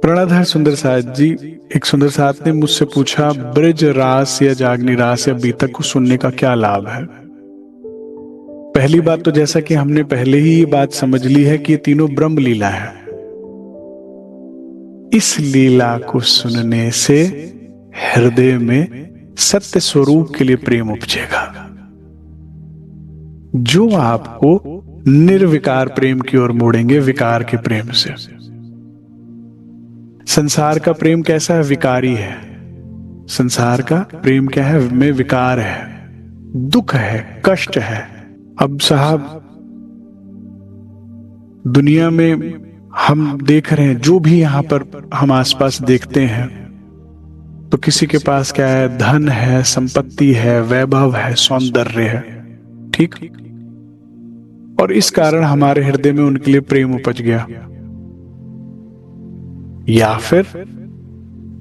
प्रणतहर सुंदर साथ जी, एक सुंदर साथ ने मुझसे पूछा, ब्रज रास या जागनी रास या बीतक को सुनने का क्या लाभ है। पहली बात तो जैसा कि हमने पहले ही ये बात समझ ली है कि ये तीनों ब्रह्म लीला है। इस लीला को सुनने से हृदय में सत्य स्वरूप के लिए प्रेम उपजेगा, जो आपको निर्विकार प्रेम की ओर मोड़ेंगे, विकार के प्रेम से। संसार का प्रेम कैसा है? विकारी है। संसार का प्रेम क्या है? में विकार है, दुख है, कष्ट है। अब साहब, दुनिया में हम देख रहे हैं, जो भी यहां पर हम आसपास देखते हैं, तो किसी के पास क्या है? धन है, संपत्ति है, वैभव है, सौंदर्य है, ठीक। और इस कारण हमारे हृदय में उनके लिए प्रेम उपज गया। या फिर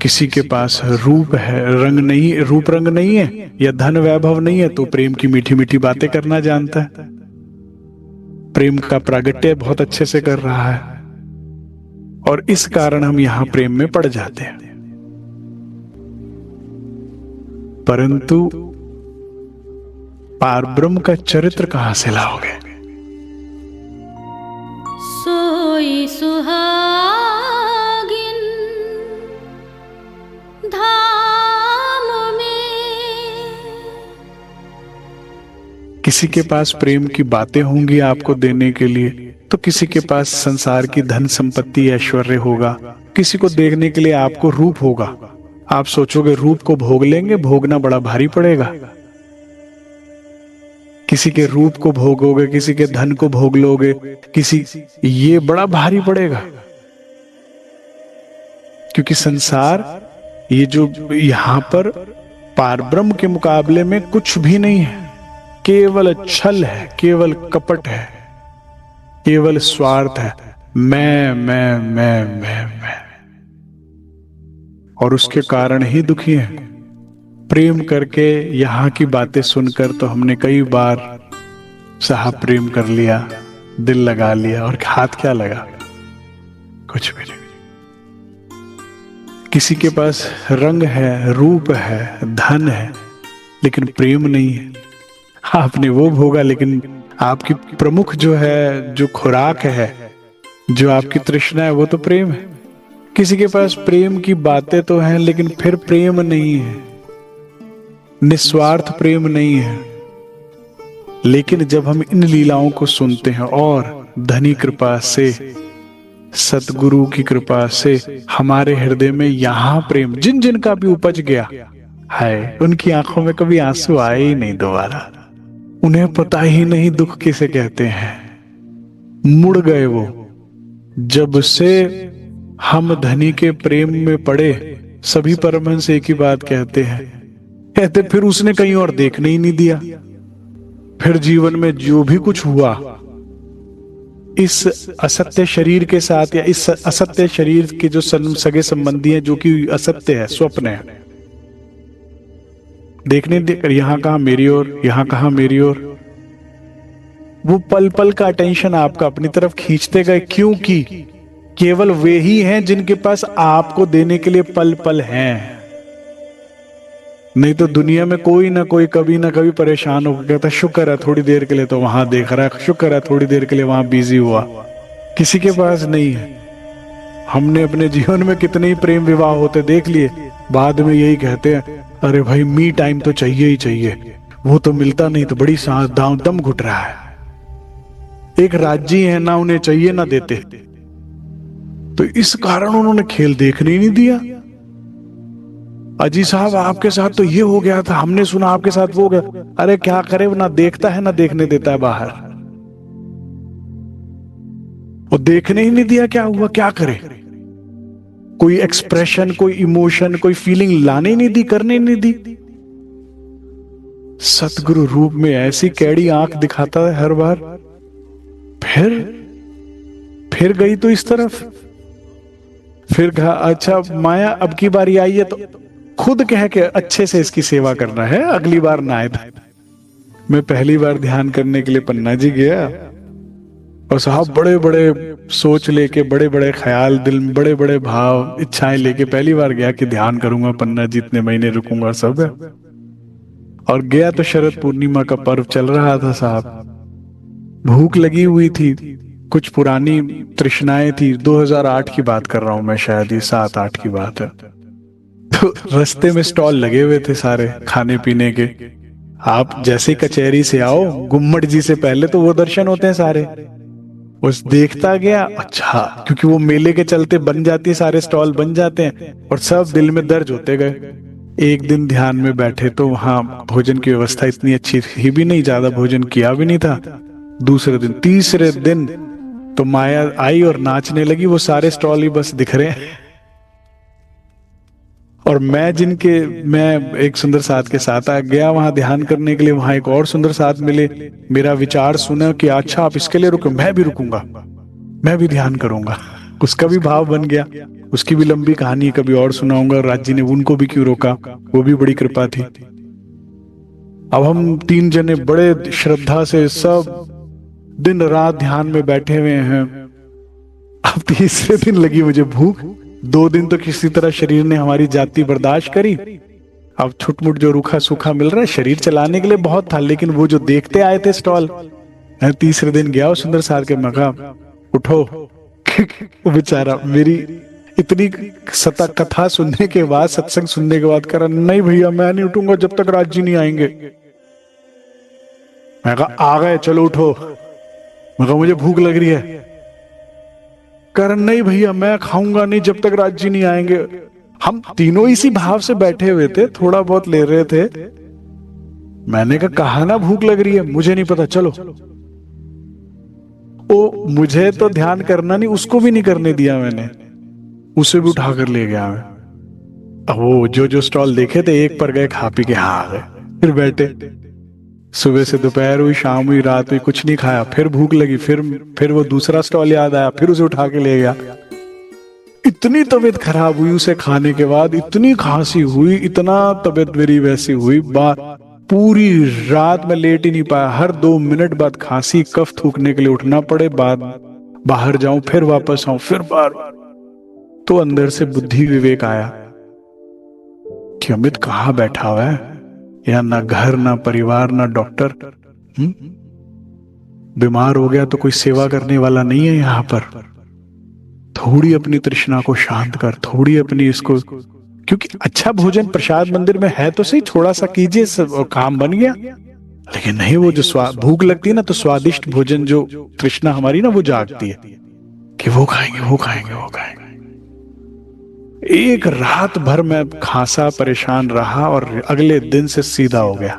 किसी के पास रूप है, रंग नहीं, रूप रंग नहीं है, या धन वैभव नहीं है, तो प्रेम की मीठी मीठी बातें करना जानता है, प्रेम का प्रागट्य बहुत अच्छे से कर रहा है, और इस कारण हम यहां प्रेम में पड़ जाते हैं। परंतु पारब्रह्म का चरित्र कहां से लाओगे? सोई सुहागिन धाम में। किसी के पास प्रेम की बातें होंगी आपको देने के लिए, तो किसी के पास संसार की धन संपत्ति ऐश्वर्य होगा, किसी को देखने के लिए आपको रूप होगा। आप सोचोगे रूप को भोग लेंगे, भोगना बड़ा भारी पड़ेगा। किसी के रूप को भोगोगे, किसी के धन को भोग लोगे, ये बड़ा भारी पड़ेगा। क्योंकि संसार, ये जो यहां पर पारब्रह्म के मुकाबले में कुछ भी नहीं है, केवल छल है, केवल कपट है, केवल स्वार्थ है। मैं। और उसके कारण ही दुखी है। प्रेम करके यहां की बातें सुनकर तो हमने कई बार साहब प्रेम कर लिया, दिल लगा लिया, और हाथ क्या लगा? कुछ भी नहीं। किसी के पास रंग है, रूप है, धन है, लेकिन प्रेम नहीं है। आपने वो भोगा, लेकिन आपकी प्रमुख जो है, जो खुराक है, जो आपकी तृष्णा है, वो तो प्रेम है। किसी के पास प्रेम की बातें तो हैं, लेकिन फिर प्रेम नहीं है, निस्वार्थ प्रेम नहीं है। लेकिन जब हम इन लीलाओं को सुनते हैं और धनी कृपा से, सतगुरु की कृपा से हमारे हृदय में यहां प्रेम, जिन जिन का भी उपज गया है, उनकी आंखों में कभी आंसू आए ही नहीं दोबारा। उन्हें पता ही नहीं दुख किसे कहते हैं। मुड़ गए वो। जब से हम धनी के प्रेम में पड़े, सभी परमहंस एक ही बात कहते हैं, कहते फिर उसने कहीं और देखने ही नहीं दिया। फिर जीवन में जो भी कुछ हुआ, इस असत्य शरीर के साथ, या इस असत्य शरीर के जो सगे संबंधी हैं, जो कि असत्य है, स्वप्न है, देखने देकर यहां कहां मेरी ओर, यहां कहां मेरी ओर, वो पल पल का अटेंशन आपका अपनी तरफ खींचते गए। क्योंकि केवल वे ही हैं जिनके पास आपको देने के लिए पल पल हैं। नहीं तो दुनिया में कोई ना कोई कभी ना कभी परेशान होकर कहता, शुक्र है थोड़ी देर के लिए तो वहां देख रहा है, शुक्र है थोड़ी देर के लिए वहां बिजी हुआ। किसी के पास नहीं है। हमने अपने जीवन में कितने ही प्रेम विवाह होते देख लिए, बाद में यही कहते हैं, अरे भाई मी टाइम तो चाहिए ही चाहिए, वो तो मिलता नहीं तो बड़ी सांस दम घुट रहा है। एक राज्य है ना, उन्हें चाहिए ना देते, तो इस कारण उन्होंने खेल देखने ही नहीं दिया। अजी साहब आपके साथ तो ये हो गया था, हमने सुना आपके साथ वो हो गया। अरे क्या करे, वो ना देखता है ना देखने देता है बाहर। वो देखने ही नहीं दिया, क्या हुआ, क्या करे? कोई एक्सप्रेशन, कोई इमोशन, कोई फीलिंग लाने ही नहीं दी, करने ही नहीं दी। सतगुरु रूप में ऐसी कैड़ी आंख दिखाता है हर बार। फिर गई तो इस तरफ, फिर कहा अच्छा माया अब की बारी आई है तो खुद कह के अच्छे से इसकी सेवा करना है, अगली बार ना आए। मैं पहली बार ध्यान करने के लिए पन्ना जी गया, और साहब बड़े बड़े सोच लेके, बड़े बड़े ख्याल दिल में, बड़े बड़े भाव इच्छाएं लेके पहली बार गया कि ध्यान करूंगा पन्ना जी, इतने महीने रुकूंगा सब। और गया तो शरद पूर्णिमा का पर्व चल रहा था साहब। भूख लगी हुई थी, कुछ पुरानी तृष्णाएं थी। 2008 की बात कर रहा हूं मैं, शायद ये 7-8 की बात है। तो रास्ते में स्टॉल लगे हुए थे सारे खाने पीने के। आप जैसे ही कचहरी से आओ, गुम्मट जी से पहले तो वो दर्शन होते हैं सारे। उस देखता गया, अच्छा, क्योंकि वो मेले के चलते बन जाती है, सारे स्टॉल बन जाते हैं और सब दिल में दर्ज होते गए। एक दिन ध्यान में बैठे तो वहां भोजन की व्यवस्था इतनी अच्छी थी भी नहीं, ज्यादा भोजन किया भी नहीं था। दूसरे दिन, तीसरे दिन तो माया आई और नाचने लगी। वो सारे स्टॉल ही बस दिख रहे हैं। और मैं एक सुंदर साथ के साथ आ गया वहां ध्यान करने के लिए। वहां एक और सुंदर साथ मिले, मेरा विचार सुना कि अच्छा आप इसके लिए रुके, मैं भी रुकूंगा, मैं भी ध्यान करूंगा। उसका भी भाव बन गया। उसकी भी लंबी कहानी कभी और सुनाऊंगा। राज जी ने उनको भी क्यों रोका, वो भी बड़ी कृपा थी। अब हम 3 जने बड़े श्रद्धा से सब दिन रात ध्यान में बैठे हुए हैं। अब तीसरे दिन लगी मुझे भूख। 2 दिन तो किसी तरह शरीर ने हमारी जाति बर्दाश्त करी। अब छुटमुट जो रूखा सूखा मिल रहा है शरीर चलाने के लिए बहुत था, लेकिन वो जो देखते आए थे स्टॉल। मैं तीसरे दिन गया और सुंदर सार के मगा उठो। वो बेचारा मेरी इतनी सता कथा सुनने के बाद, सत्संग सुनने के बाद, करा नहीं भैया मैं नहीं उठूंगा जब तक राज जी नहीं आएंगे। मैं कहा आ गए, चलो उठो। मैं कहा मुझे भूख लग रही है। करण नहीं भैया मैं खाऊंगा नहीं जब तक राज जी नहीं आएंगे। हम तीनों इसी भाव से बैठे हुए थे, थोड़ा बहुत ले रहे थे। मैंने कहा ना भूख लग रही है, मुझे नहीं पता, चलो। ओ मुझे तो ध्यान करना नहीं, उसको भी नहीं करने दिया मैंने, उसे भी उठाकर ले गया मैं। अब वो जो स्टॉल देखे थे एक पर गए, खा पी के हाँ आ गए, फिर बैठे। सुबह से दोपहर हुई, शाम हुई, रात हुई, कुछ नहीं खाया। फिर भूख लगी, फिर वो दूसरा स्टॉल याद आया, फिर उसे उठा के ले गया। इतनी तबीयत खराब हुई उसे खाने के बाद, इतनी खांसी हुई, इतना तबीयत मेरी वैसी हुई, पूरी रात में लेट ही नहीं पाया। हर 2 मिनट बाद खांसी, कफ थूकने के लिए उठना पड़े, बाहर जाऊं, फिर वापस आऊं, फिर बार। तो अंदर से बुद्धि विवेक आया कि अमित कहाँ बैठा हुआ है, या ना घर, ना परिवार, ना डॉक्टर। बीमार हो गया तो कोई सेवा करने वाला नहीं है यहां पर। थोड़ी अपनी तृष्णा को शांत कर, थोड़ी अपनी इसको, क्योंकि अच्छा भोजन प्रसाद मंदिर में है तो सही, थोड़ा सा कीजिए सब और काम बन गया। लेकिन नहीं, वो जो भूख लगती है ना, तो स्वादिष्ट भोजन, जो तृष्णा हमारी ना वो जागती है कि वो खाएंगे, वो खाएंगे, वो खाएंगे। एक रात भर मैं खांसा परेशान रहा और अगले दिन से सीधा हो गया।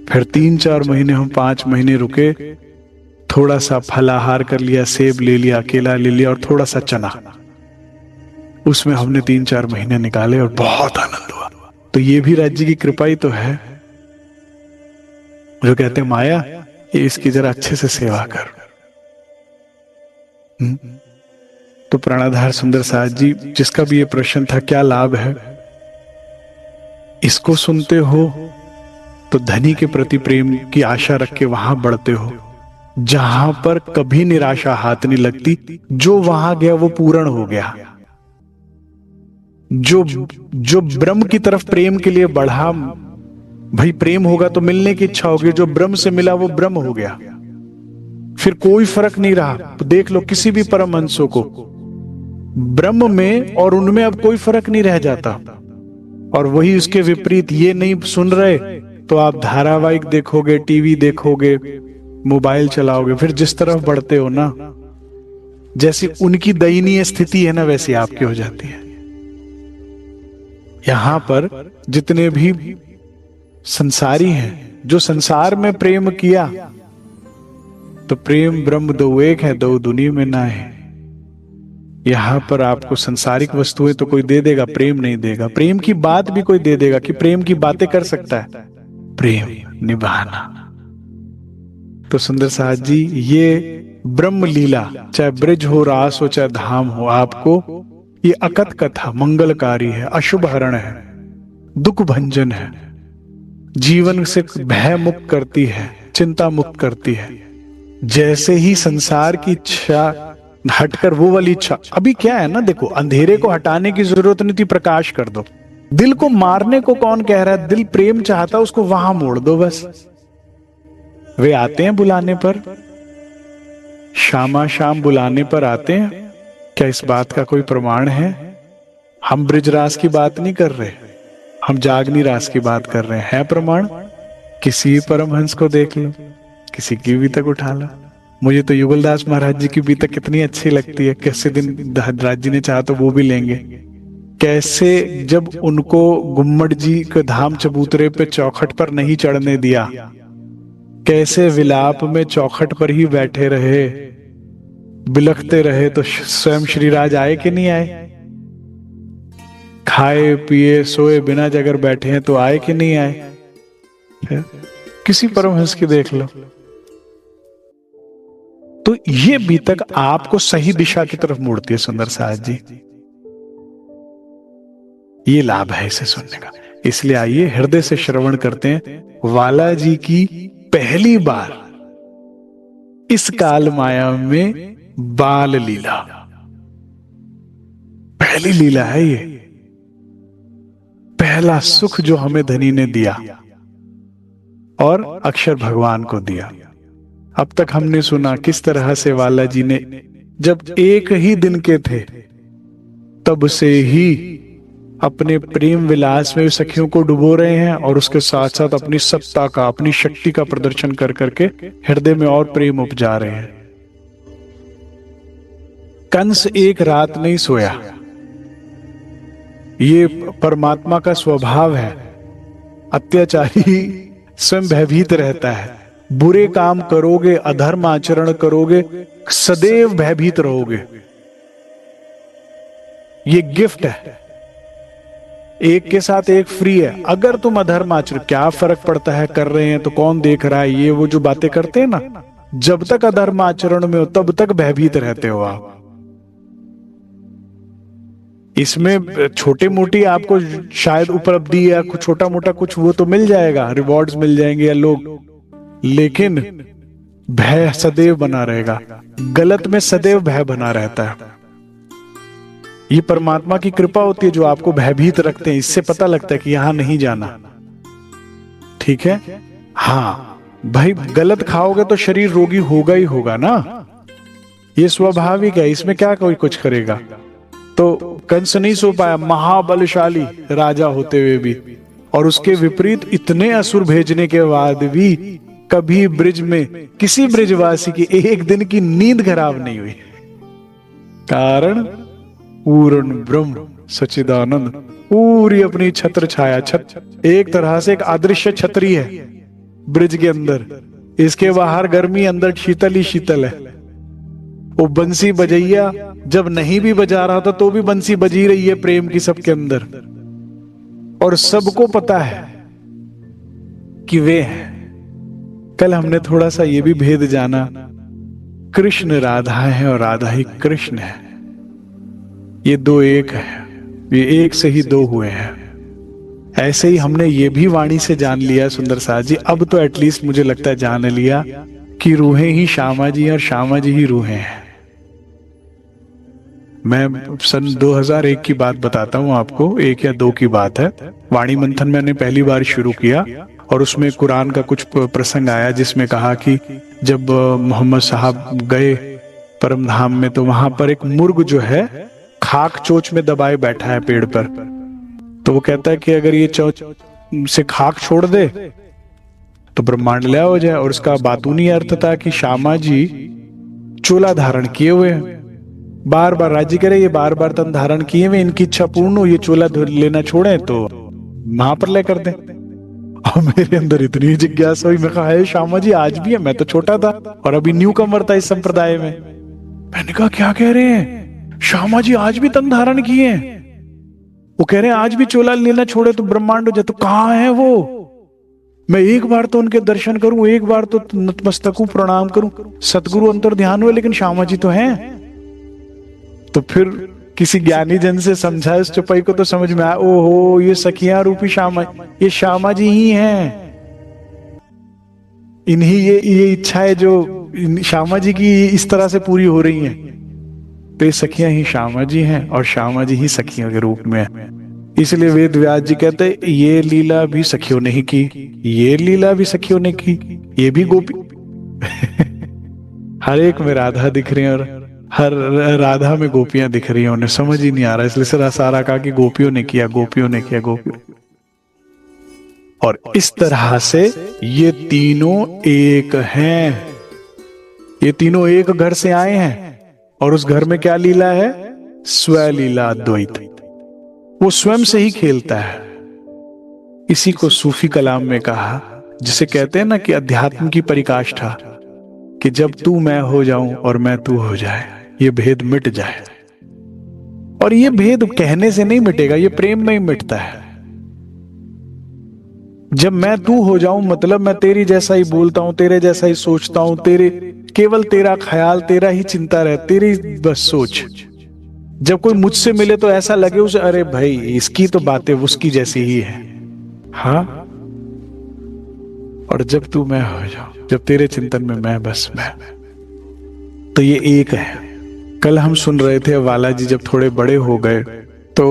फिर 3-4 महीने, हम 5 महीने रुके। थोड़ा सा फलाहार कर लिया, सेब ले लिया, केला ले लिया और थोड़ा सा चना। उसमें हमने 3-4 महीने निकाले और बहुत आनंद हुआ। तो ये भी राज्य की कृपा ही तो है, जो कहते हैं माया ये इसकी जरा अच्छे से सेवा कर। तो प्राणाधार सुंदर साथ जी, जिसका भी ये प्रश्न था क्या लाभ है, इसको सुनते हो तो धनी के प्रति प्रेम की आशा रख के वहां बढ़ते हो जहां पर कभी निराशा हाथ नहीं लगती। जो वहां गया वो पूर्ण हो गया। जो ब्रह्म की तरफ प्रेम के लिए बढ़ा, भाई प्रेम होगा तो मिलने की इच्छा होगी। जो ब्रह्म से मिला वो ब्रह्म हो गया, फिर कोई फर्क नहीं रहा। तो देख लो किसी भी परमहंसों को, ब्रह्म में और उनमें अब कोई फर्क नहीं रह जाता। और वही उसके विपरीत, ये नहीं सुन रहे तो आप धारावाहिक देखोगे, टीवी देखोगे, मोबाइल चलाओगे, फिर जिस तरफ बढ़ते हो ना, जैसी उनकी दयनीय स्थिति है ना वैसी आपकी हो जाती है। यहां पर जितने भी संसारी हैं, जो संसार में प्रेम किया, तो प्रेम ब्रह्म दो एक है, दो दुनिया में ना है। यहां पर आपको संसारिक वस्तुएं तो कोई दे देगा, प्रेम नहीं देगा। प्रेम की बात भी कोई दे देगा कि प्रेम की बातें कर सकता है, प्रेम निभाना। तो सुंदर साथ जी, ये ब्रह्म लीला, चाहे ब्रिज हो, रास हो, चाहे धाम हो, आपको ये अकथ कथा मंगलकारी है, अशुभ हरण है, दुख भंजन है, जीवन से भय मुक्त करती है, चिंता मुक्त करती है। जैसे ही संसार की इच्छा हटकर वो वाली इच्छा, अभी क्या है ना, देखो अंधेरे को हटाने की जरूरत नहीं थी, प्रकाश कर दो। दिल को मारने को कौन कह रहा है? दिल प्रेम चाहता, उसको वहां मोड़ दो बस। वे आते हैं बुलाने पर, शामा शाम बुलाने पर आते हैं। क्या इस बात का कोई प्रमाण है? हम ब्रिजरास की बात नहीं कर रहे, हम जागनी रास की बात कर रहे हैं। है प्रमाण? किसी परमहंस को देख लो, किसी की भी तक उठा लो। मुझे तो युगलदास महाराज जी की भी तक कितनी अच्छी लगती है। कैसे दिन धनराज जी ने चाहा तो वो भी लेंगे। कैसे जब उनको गुम्मट जी के धाम चबूतरे पे चौखट पर नहीं चढ़ने दिया, कैसे विलाप में चौखट पर ही बैठे रहे, बिलखते रहे, तो स्वयं श्रीराज आए कि नहीं आए? खाए पिए सोए बिना अगर बैठे हैं तो आए कि नहीं आए? किसी परमहंस की देख लो। तो ये भी तक आपको सही दिशा की तरफ मोड़ती है सुंदर साज जी। ये लाभ है इसे सुनने का। इसलिए आइए हृदय से श्रवण करते हैं वाला जी की पहली बार इस काल माया में बाल लीला। पहली लीला है ये, पहला सुख जो हमें धनी ने दिया और अक्षर भगवान को दिया। अब तक हमने सुना किस तरह से वाला जी ने जब एक ही दिन के थे तब से ही अपने प्रेम विलास में सखियों को डुबो रहे हैं, और उसके साथ साथ अपनी सत्ता का, अपनी शक्ति का प्रदर्शन कर करके हृदय में और प्रेम उपजा रहे हैं। कंस एक रात नहीं सोया, ये परमात्मा का स्वभाव है। अत्याचारी स्वयं भयभीत रहता है। बुरे काम करोगे, अधर्म आचरण करोगे, सदैव भयभीत रहोगे। ये गिफ्ट है, एक के साथ एक फ्री है। अगर तुम अधर्म आचरण, क्या फर्क पड़ता है कर रहे हैं तो कौन देख रहा है, ये वो जो बातें करते हैं ना, जब तक अधर्म आचरण में हो तब तक भयभीत रहते हो आप। इसमें छोटे मोटी आपको शायद उपलब्धि या कुछ छोटा मोटा कुछ वो तो मिल जाएगा, रिवॉर्ड्स मिल जाएंगे या लोग, लेकिन भय सदैव बना रहेगा। गलत में सदैव भय बना रहता है। ये परमात्मा की कृपा होती है जो आपको भयभीत रखते हैं। इससे पता लगता है कि यहां नहीं जाना, ठीक है। हाँ भाई, गलत खाओगे तो शरीर रोगी होगा ही होगा ना, ये स्वाभाविक है, इसमें क्या कोई कुछ करेगा। तो कंस नहीं सो पाया, महाबलशाली राजा होते हुए भी, और उसके विपरीत इतने असुर भेजने के बाद भी कभी ब्रिज में किसी ब्रिजवासी की एक दिन की नींद खराब नहीं हुई। कारण पूर्ण ब्रह्म सच्चिदानंद, पूरी अपनी छत्र छाया, एक तरह से एक अदृश्य छतरी है ब्रिज के अंदर। इसके बाहर गर्मी, अंदर शीतल ही शीतल है। वो बंसी बजैया जब नहीं भी बजा रहा था तो भी बंसी बजी रही है प्रेम की सबके अंदर, और सबको पता है कि वे हैं। कल हमने थोड़ा सा ये भी भेद जाना, कृष्ण राधा है और राधा ही कृष्ण है। ये दो एक है, ये एक से ही दो हुए हैं। ऐसे ही हमने ये भी वाणी से जान लिया सुंदर साज जी, अब तो एटलीस्ट मुझे लगता है जान लिया कि रूहें ही श्यामा जी और श्यामा जी ही रूहें हैं। मैं सन 2001 की बात बताता हूँ आपको, 1 या 2 की बात है। वाणी मंथन मैंने पहली बार शुरू किया और उसमें कुरान का कुछ प्रसंग आया जिसमें कहा कि जब मोहम्मद साहब गए परम धाम में तो वहां पर एक मुर्ग जो है खाक चोच में दबाए बैठा है पेड़ पर। तो वो कहता है कि अगर ये चोच से खाक छोड़ दे तो ब्रह्मांड लय हो जाए। और उसका बातूनी अर्थ था कि श्यामा जी चोला धारण किए हुए हैं, बार बार राज्य करे, ये बार बार तन धारण किए हुए, इनकी इच्छा पूर्ण हो, ये चोला लेना छोड़े तो महाप्रलय कर दे। और मेरे अंदर इतनी जिज्ञासा हुई, मैं कहा है श्यामा जी आज भी है? मैं तो छोटा था और अभी न्यू कमर था इस संप्रदाय में। मैंने कहा क्या कह रहे हैं, श्यामा जी आज भी तन धारण किए हैं? वो कह रहे हैं आज भी चोला लेना छोड़े तो ब्रह्मांड हो जाए। तो कहाँ है वो? मैं एक बार तो उनके दर्शन करूं, एक बार तो नतमस्तक हूं, प्रणाम करूं, सतगुरु अंतर ध्यान हुए, लेकिन श्यामा जी तो हैं। तो फिर किसी ज्ञानी जन से समझा इस चौपाई को तो समझ में आया, ओहो ये सखियां रूपी श्यामा, ये श्यामा जी ही हैं। इन्हीं ये इच्छा है जो श्यामा जी की इस तरह से पूरी हो रही हैं, तो ये सखियां ही श्यामा जी हैं और श्यामा जी ही सखियों के रूप में है। इसलिए वेद व्यास जी कहते हैं ये लीला भी सखियों ने ही की, ये लीला भी सखियों ने की, ये भी गोपी हर एक में राधा दिख रही है और हर राधा में गोपियां दिख रही हैं। उन्हें समझ ही नहीं आ रहा, इसलिए सारा कहा कि गोपियों ने किया, गोपियों ने किया, गोपियों। और इस तरह से ये तीनों एक हैं, ये तीनों एक घर से आए हैं और उस घर में क्या लीला है? स्वलीला अद्वैत। वो स्वयं से ही खेलता है। इसी को सूफी कलाम में कहा, जिसे कहते हैं ना कि अध्यात्म की परिकाष्ठा, कि जब तू मैं हो जाऊं और मैं तू हो जाए, ये भेद मिट जाए। और ये भेद कहने से नहीं मिटेगा, ये प्रेम में ही मिटता है। जब मैं तू हो जाऊं मतलब मैं तेरी जैसा ही बोलता हूं, तेरे जैसा ही सोचता हूं, तेरे केवल तेरा ख्याल, तेरा ही चिंता रहे, तेरी बस सोच। जब कोई मुझसे मिले तो ऐसा लगे उसे, अरे भाई इसकी तो बातें उसकी जैसी ही है। हाँ, और जब तू मैं हो जाऊं, जब तेरे चिंतन में मैं, बस मैं, तो ये एक है। कल हम सुन रहे थे वाला जी जब थोड़े बड़े हो गए तो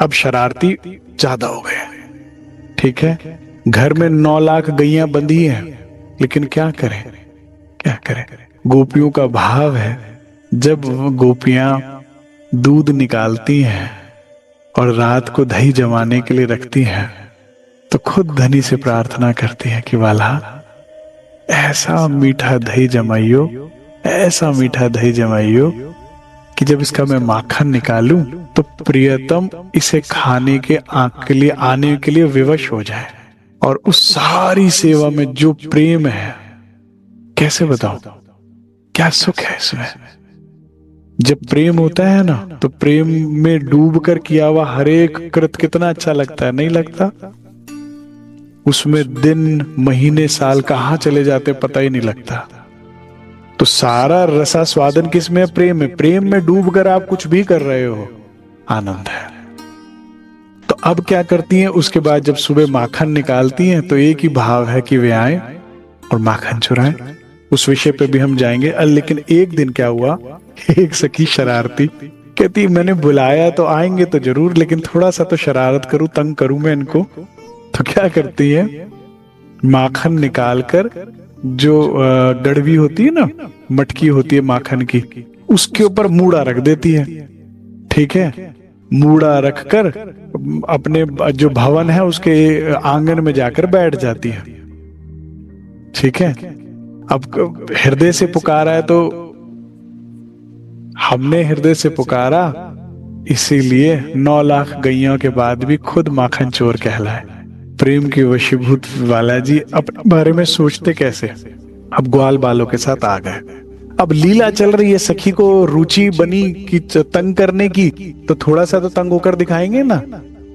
अब शरारती ज्यादा हो गए। ठीक है, घर में 9 लाख गैयां बंधी हैं, लेकिन क्या करें, क्या करें। गोपियों का भाव है, जब गोपियां दूध निकालती हैं और रात को दही जमाने के लिए रखती हैं, तो खुद धनी से प्रार्थना करती है कि वाला ऐसा मीठा दही जमाइयो, ऐसा मीठा दही जमाइयो कि जब इसका मैं माखन निकालूं तो प्रियतम इसे खाने के आने के लिए विवश हो जाए। और उस सारी सेवा में जो प्रेम है, कैसे बताऊं, क्या सुख है इसमें। जब प्रेम होता है ना, तो प्रेम में डूबकर किया हुआ हर एक कृत्य कितना अच्छा लगता है, नहीं लगता? उसमें दिन, महीने, साल कहाँ चले जाते पता ही नहीं लगता। तो सारा रसा स्वादन किसमें? प्रेम में। प्रेम में डूबकर आप कुछ भी कर रहे हो, आनंद है। तो अब क्या करती हैं, उसके बाद जब सुबह माखन निकालती हैं तो एक ही भाव है कि वे आए और माखन चुराएं। उस विषय पे भी हम जाएंगे। लेकिन एक दिन क्या हुआ, एक सखी शरारती कहती मैंने बुलाया तो आएंगे तो जरूर, लेकिन थोड़ा सा तो शरारत करूं, तंग करूं मैं इनको। तो क्या करती है, माखन निकालकर जो गड़वी होती है ना, मटकी होती है माखन की, उसके ऊपर मूड़ा रख देती है। ठीक है, मूड़ा रखकर अपने जो भवन है उसके आंगन में जाकर बैठ जाती है। ठीक है, अब हृदय से पुकारा है तो हमने हृदय से पुकारा, इसीलिए 9 लाख गैयों के बाद भी खुद माखन चोर कहलाए। प्रेम के वशीभूत वाला जी अपने बारे में सोचते कैसे। अब ग्वाल बालों के साथ आ गए। अब लीला चल रही है, सखी को रुचि बनी कि तंग करने की, तो थोड़ा सा तो तंग होकर दिखाएंगे ना,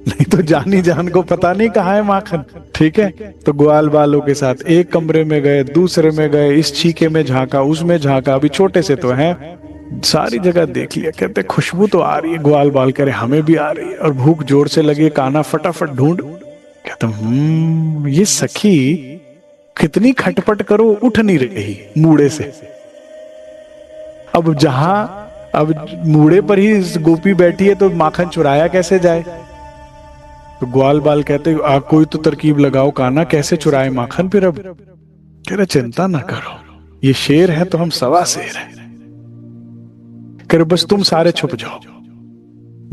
नहीं तो जानी जान को पता नहीं कहाँ है माखन। ठीक है, तो ग्वाल बालों के साथ एक कमरे में गए, दूसरे में गए, इस छीके में झांका, उसमें झांका, अभी छोटे से तो हैं, सारी जगह देख लिया। कहते खुशबू तो आ रही है, ग्वाल बाल करे हमें भी आ रही है, और भूख जोर से लगी, काना फटाफट ढूंढ। कहते ये सखी कितनी खटपट करो उठ नहीं रही मूड़े से। अब मूड़े पर ही गोपी बैठी है तो माखन चुराया कैसे जाए। तो ग्वाल बाल कहते कोई तो तरकीब लगाओ काना, कैसे चुराए माखन। फिर अब कह रहे चिंता ना करो, ये शेर है तो हम सवा शेर है, कर बस तुम सारे छुप जाओ।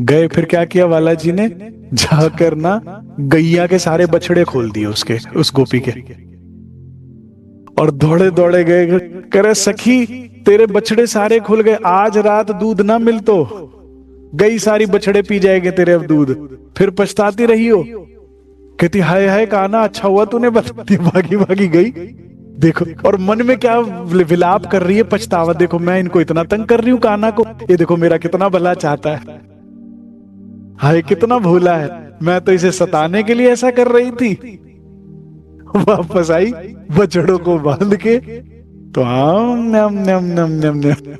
गए, फिर क्या किया वाला जी ने, जाकर ना गैया के सारे बछड़े खोल दिए उसके, उस गोपी के, और दौड़े दौड़े गए, करे सखी तेरे बछड़े सारे खुल गए, आज रात दूध ना मिल तो गई सारी बछड़े पी जाएंगे तेरे अब दूध, फिर पछताती रही हो। कहती हाय हाय काना, अच्छा हुआ तूने बता दिया, भागी भागी गई। देखो, और मन में क्या विलाप कर रही है, पछतावा। देखो मैं इनको इतना तंग कर रही हूँ काना को, ये देखो मेरा कितना भला चाहता है, हाय कितना भोला है, मैं तो इसे सताने के लिए ऐसा कर रही थी। वापस आई बछड़ों को बांध के, तो नम नम नम नम नम।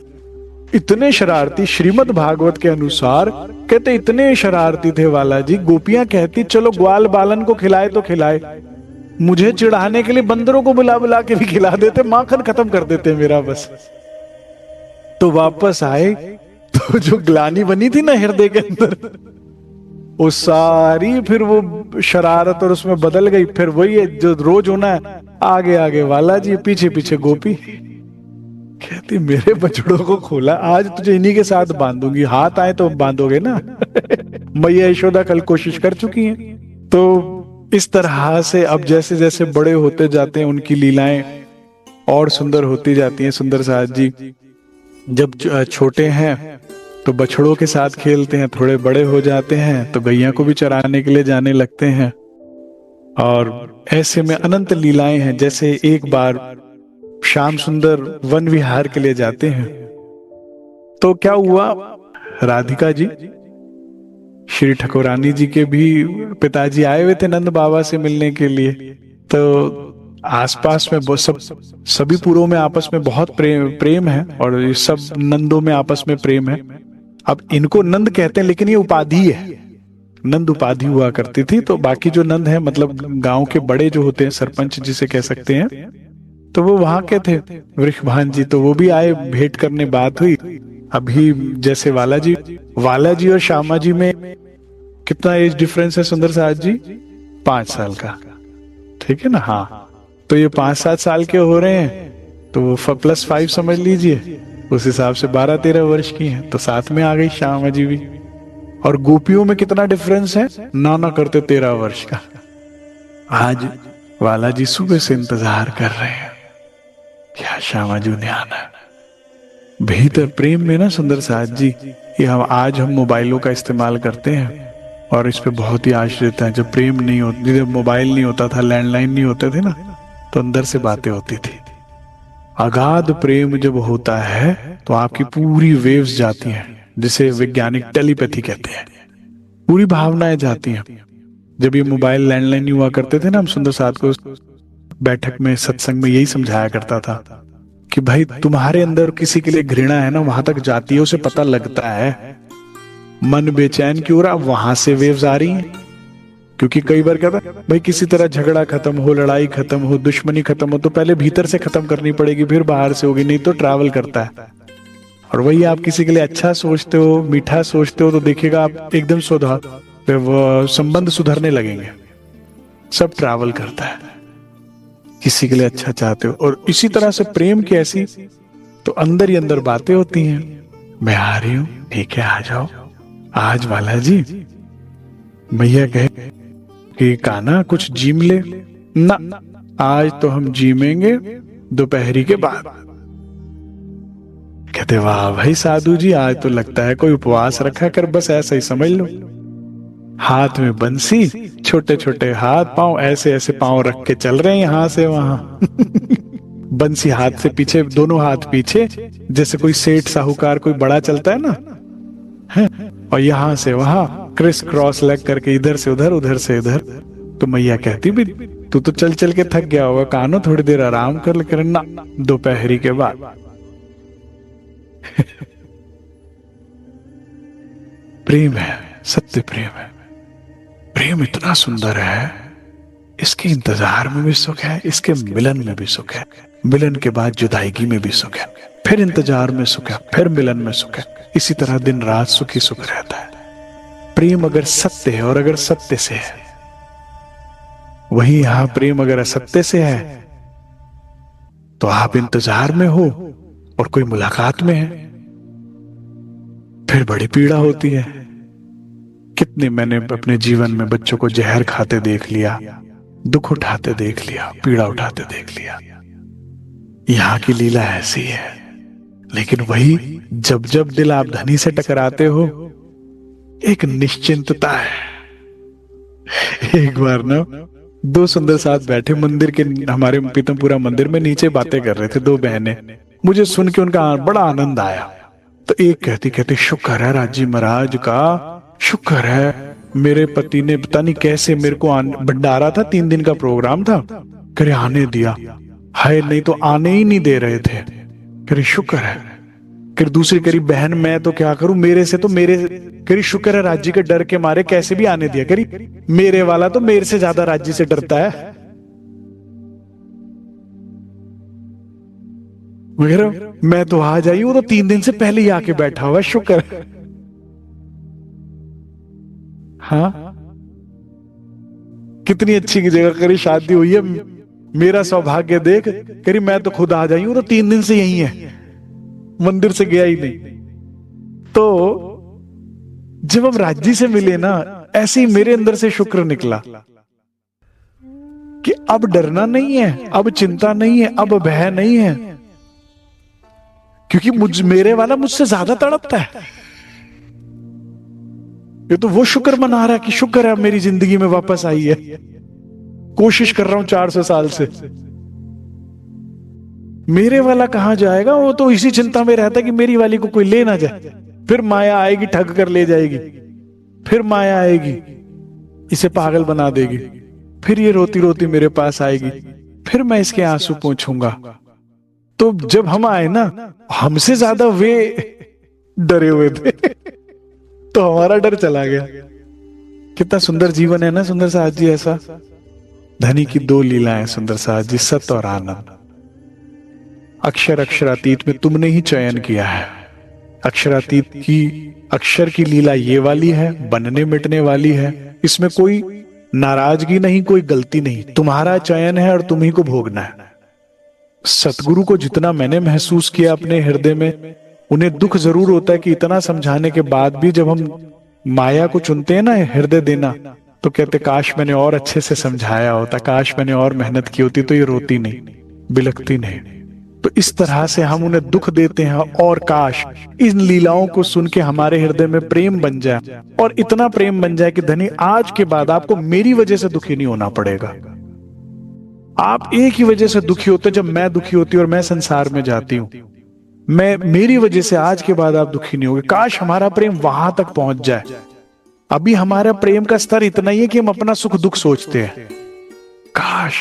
इतने शरारती, श्रीमद् भागवत के अनुसार कहते इतने शरारती थे वाला जी। गोपियां कहती चलो ग्वाल बालन को खिलाए तो खिलाए, मुझे चिढ़ाने के लिए बंदरों को बुला बुला के भी खिला देते, माखन खत्म कर देते मेरा बस। तो वापस आए तो जो ग्लानि बनी थी ना हृदय के अंदर, वो सारी फिर वो शरारत और उसमें बदल गई। फिर वही है जो रोज होना है, आगे आगे बालाजी, पीछे पीछे गोपी। कहती मेरे बछड़ों को खोला, आज तुझे इन्हीं के साथ बांधूंगी, हाथ आए तो बांधोगे ना। मैया यशोदा कल कोशिश कर चुकी हैं। तो इस तरह से अब जैसे जैसे बड़े होते जाते हैं उनकी लीलाएं और सुंदर होती जाती हैं। सुंदर साथ जी जब छोटे हैं तो बछड़ों के साथ खेलते हैं, थोड़े बड़े हो जाते हैं तो गैया को भी चराने के लिए जाने लगते हैं। और ऐसे में अनंत लीलाएं हैं। जैसे एक बार श्याम सुंदर वन विहार के लिए जाते हैं तो क्या हुआ, राधिका जी, श्री ठाकुरानी जी के भी पिताजी आए हुए थे नंद बाबा से मिलने के लिए। तो आसपास में सभी पुरों में आपस में बहुत प्रेम है और ये सब नंदों में आपस में प्रेम है। अब इनको नंद कहते हैं लेकिन ये उपाधि है, नंद उपाधि हुआ करती थी। तो बाकी जो नंद है मतलब गांव के बड़े जो होते हैं, सरपंच जिसे कह सकते हैं, तो वो वहां के थे वृषभान जी। तो वो भी आए, भेंट करने बात हुई। अभी जैसे वाला जी और श्यामा जी में कितना एज डिफरेंस है सुंदर साथ जी? 5 साल का, ठीक है ना? हाँ, तो ये 5-7 साल के हो रहे हैं तो +5 समझ लीजिए, उस हिसाब से 12-13 वर्ष की हैं। तो साथ में आ गई श्यामा जी भी। और गोपियों में कितना डिफरेंस है, नाना करते 13 वर्ष का। आज वाला जी सुबह से इंतजार कर रहे हैं क्या श्यामा जी ने आना है। भीतर प्रेम में ना सुंदर साथ जी, ये आज हम मोबाइलों का इस्तेमाल करते हैं और इस पे बहुत ही आश्रित है। जब प्रेम नहीं होती, जब मोबाइल नहीं होता था, लैंडलाइन नहीं होते थे ना, तो अंदर से बातें होती थी। अगाध प्रेम जब होता है तो आपकी पूरी वेव्स जाती हैं, जिसे वैज्ञानिक टेलीपैथी कहते हैं, पूरी भावनाएं जाती हैं। जब ये मोबाइल लैंडलाइन नहीं हुआ करते थे ना, हम सुंदर साथ को बैठक में सत्संग में यही समझाया करता था कि भाई तुम्हारे अंदर किसी के लिए घृणा है ना, वहां तक जाती है, उसे पता लगता है। मन बेचैन क्यों हो रहा, वहां से वेव्स आ रही हैं। क्योंकि कई बार क्या था भाई, किसी तरह झगड़ा खत्म हो, लड़ाई खत्म हो, दुश्मनी खत्म हो, तो पहले भीतर से खत्म करनी पड़ेगी, फिर बाहर से होगी, नहीं तो ट्रैवल करता है। और वही आप किसी के लिए अच्छा सोचते हो, मीठा सोचते हो, तो देखिएगा आप एकदम संबंध सुधरने लगेंगे। सब ट्रैवल करता है, किसी के लिए अच्छा चाहते हो। और इसी तरह से प्रेम की ऐसी तो अंदर ही अंदर बातें होती हैं। मैं आ रही हूं, ठीक है, आ जाओ। आज वाला जी मैया कहे कि कान्हा कुछ जीम ले ना, आज तो हम जीमेंगे दोपहरी के बाद। कहते वाह भाई साधु जी, आज तो लगता है कोई उपवास रखा कर, बस ऐसा ही समझ लो। हाथ में बंसी, छोटे छोटे हाथ पांव, ऐसे ऐसे पांव रख के चल रहे हैं यहां से वहां। बंसी हाथ से पीछे, दोनों हाथ पीछे, जैसे कोई सेठ साहूकार कोई बड़ा चलता है ना, है? और यहां से वहां क्रिस क्रॉस लेग करके, इधर से उधर, उधर से इधर। तो मैया कहती भी तू तो चल चल के थक गया होगा, कान्हा थोड़ी देर आराम कर ना, दोपहरी के बाद। प्रेम है, सत्य प्रेम है। प्रेम इतना सुंदर है, इसके इंतजार में भी सुख है, इसके मिलन में भी सुख है, मिलन के बाद जुदाईगी में भी सुख है, फिर इंतजार में सुख है, फिर मिलन में सुख है। इसी तरह दिन रात सुख ही सुख रहता है। प्रेम अगर सत्य है और अगर सत्य से है, वही यहां प्रेम अगर असत्य से है तो आप इंतजार में हो और कोई मुलाकात में है, फिर बड़ी पीड़ा होती है। कितने मैंने अपने जीवन में बच्चों को जहर खाते देख लिया, दुख उठाते देख लिया, पीड़ा उठाते देख लिया। यहां की लीला ऐसी है। लेकिन वही जब जब दिल आप धनी से टकराते हो, एक निश्चिंतता है। एक बार ना 2 सुंदर साथ बैठे मंदिर के, हमारे पीतमपुरा मंदिर में नीचे बातें कर रहे थे, 2 बहनें। मुझे सुन के उनका बड़ा आनंद आया। तो एक कहती शुक्र है राजी महाराज का, शुक्र है मेरे पति ने पता नहीं कैसे मेरे को भंडारा था, 3 दिन का प्रोग्राम था, करे आने दिया। हाय, नहीं तो आने ही नहीं दे रहे थे। करे शुक्र है। फिर दूसरी करी बहन मैं तो क्या करूं, मेरे से तो मेरे करी शुक्र है राज्य के डर के मारे कैसे भी आने दिया। करी मेरे वाला तो मेरे से ज्यादा राज्य से डरता है। मगर मैं तो आ जाई, वो तो 3 दिन से पहले ही आके बैठा हुआ, शुक्र है। हाँ, कितनी अच्छी की जगह करी शादी हुई है, मेरा सौभाग्य देख। करी मैं तो खुद आ जाई हूं, तो 3 दिन से यही है, मंदिर से गया ही नहीं। तो जब हम राज्य से मिले ना, ऐसे ही मेरे अंदर से शुक्र निकला कि अब डरना नहीं है, अब चिंता नहीं है, अब भय नहीं है, क्योंकि मेरे वाला मुझसे ज्यादा तड़पता है। ये तो वो शुक्र मना रहा है कि शुक्र है मेरी जिंदगी में वापस आई है। कोशिश कर रहा हूं 400 साल से। मेरे वाला कहां जाएगा, वो तो इसी चिंता में रहता है कि मेरी वाली को कोई ले ना जाए, फिर माया आएगी ठग कर ले जाएगी, फिर माया आएगी इसे पागल बना देगी, फिर ये रोती रोती मेरे पास आएगी, फिर मैं इसके आंसू पोंछूंगा। तो जब हम आए ना, हमसे ज्यादा वे डरे हुए थे, तो हमारा डर चला गया। कितना सुंदर जीवन है ना सुंदर साहब जी। ऐसा धनी की 2 लीलाएं सुंदर साहब जी, सत और आनंद। अक्षर अक्षरातीत में तुमने ही चयन किया है। अक्षरातीत की अक्षर की लीला ये वाली है, बनने मिटने वाली है, इसमें कोई नाराजगी नहीं, कोई गलती नहीं, तुम्हारा चयन है और तुम ही को भोगना है। सतगुरु को जितना मैंने महसूस किया अपने हृदय में, उन्हें दुख जरूर होता है कि इतना समझाने के बाद भी जब हम माया को चुनते हैं ना हृदय देना, तो कहते काश मैंने और अच्छे से समझाया होता, काश मैंने और मेहनत की होती तो ये रोती नहीं, बिलखती नहीं। तो इस तरह से हम उन्हें दुख देते हैं, और काश इन लीलाओं को सुन के हमारे हृदय में प्रेम बन जाए, और इतना प्रेम बन जाए कि धनी आज के बाद आपको मेरी वजह से दुखी नहीं होना पड़ेगा। आप एक ही वजह से दुखी होते, जब मैं दुखी होती और मैं संसार में जाती हूं, मेरी वजह से आज के बाद आप दुखी नहीं होगे। काश हमारा प्रेम वहां तक पहुंच जाए। अभी हमारा प्रेम का स्तर इतना ही है कि हम अपना सुख दुख सोचते हैं। काश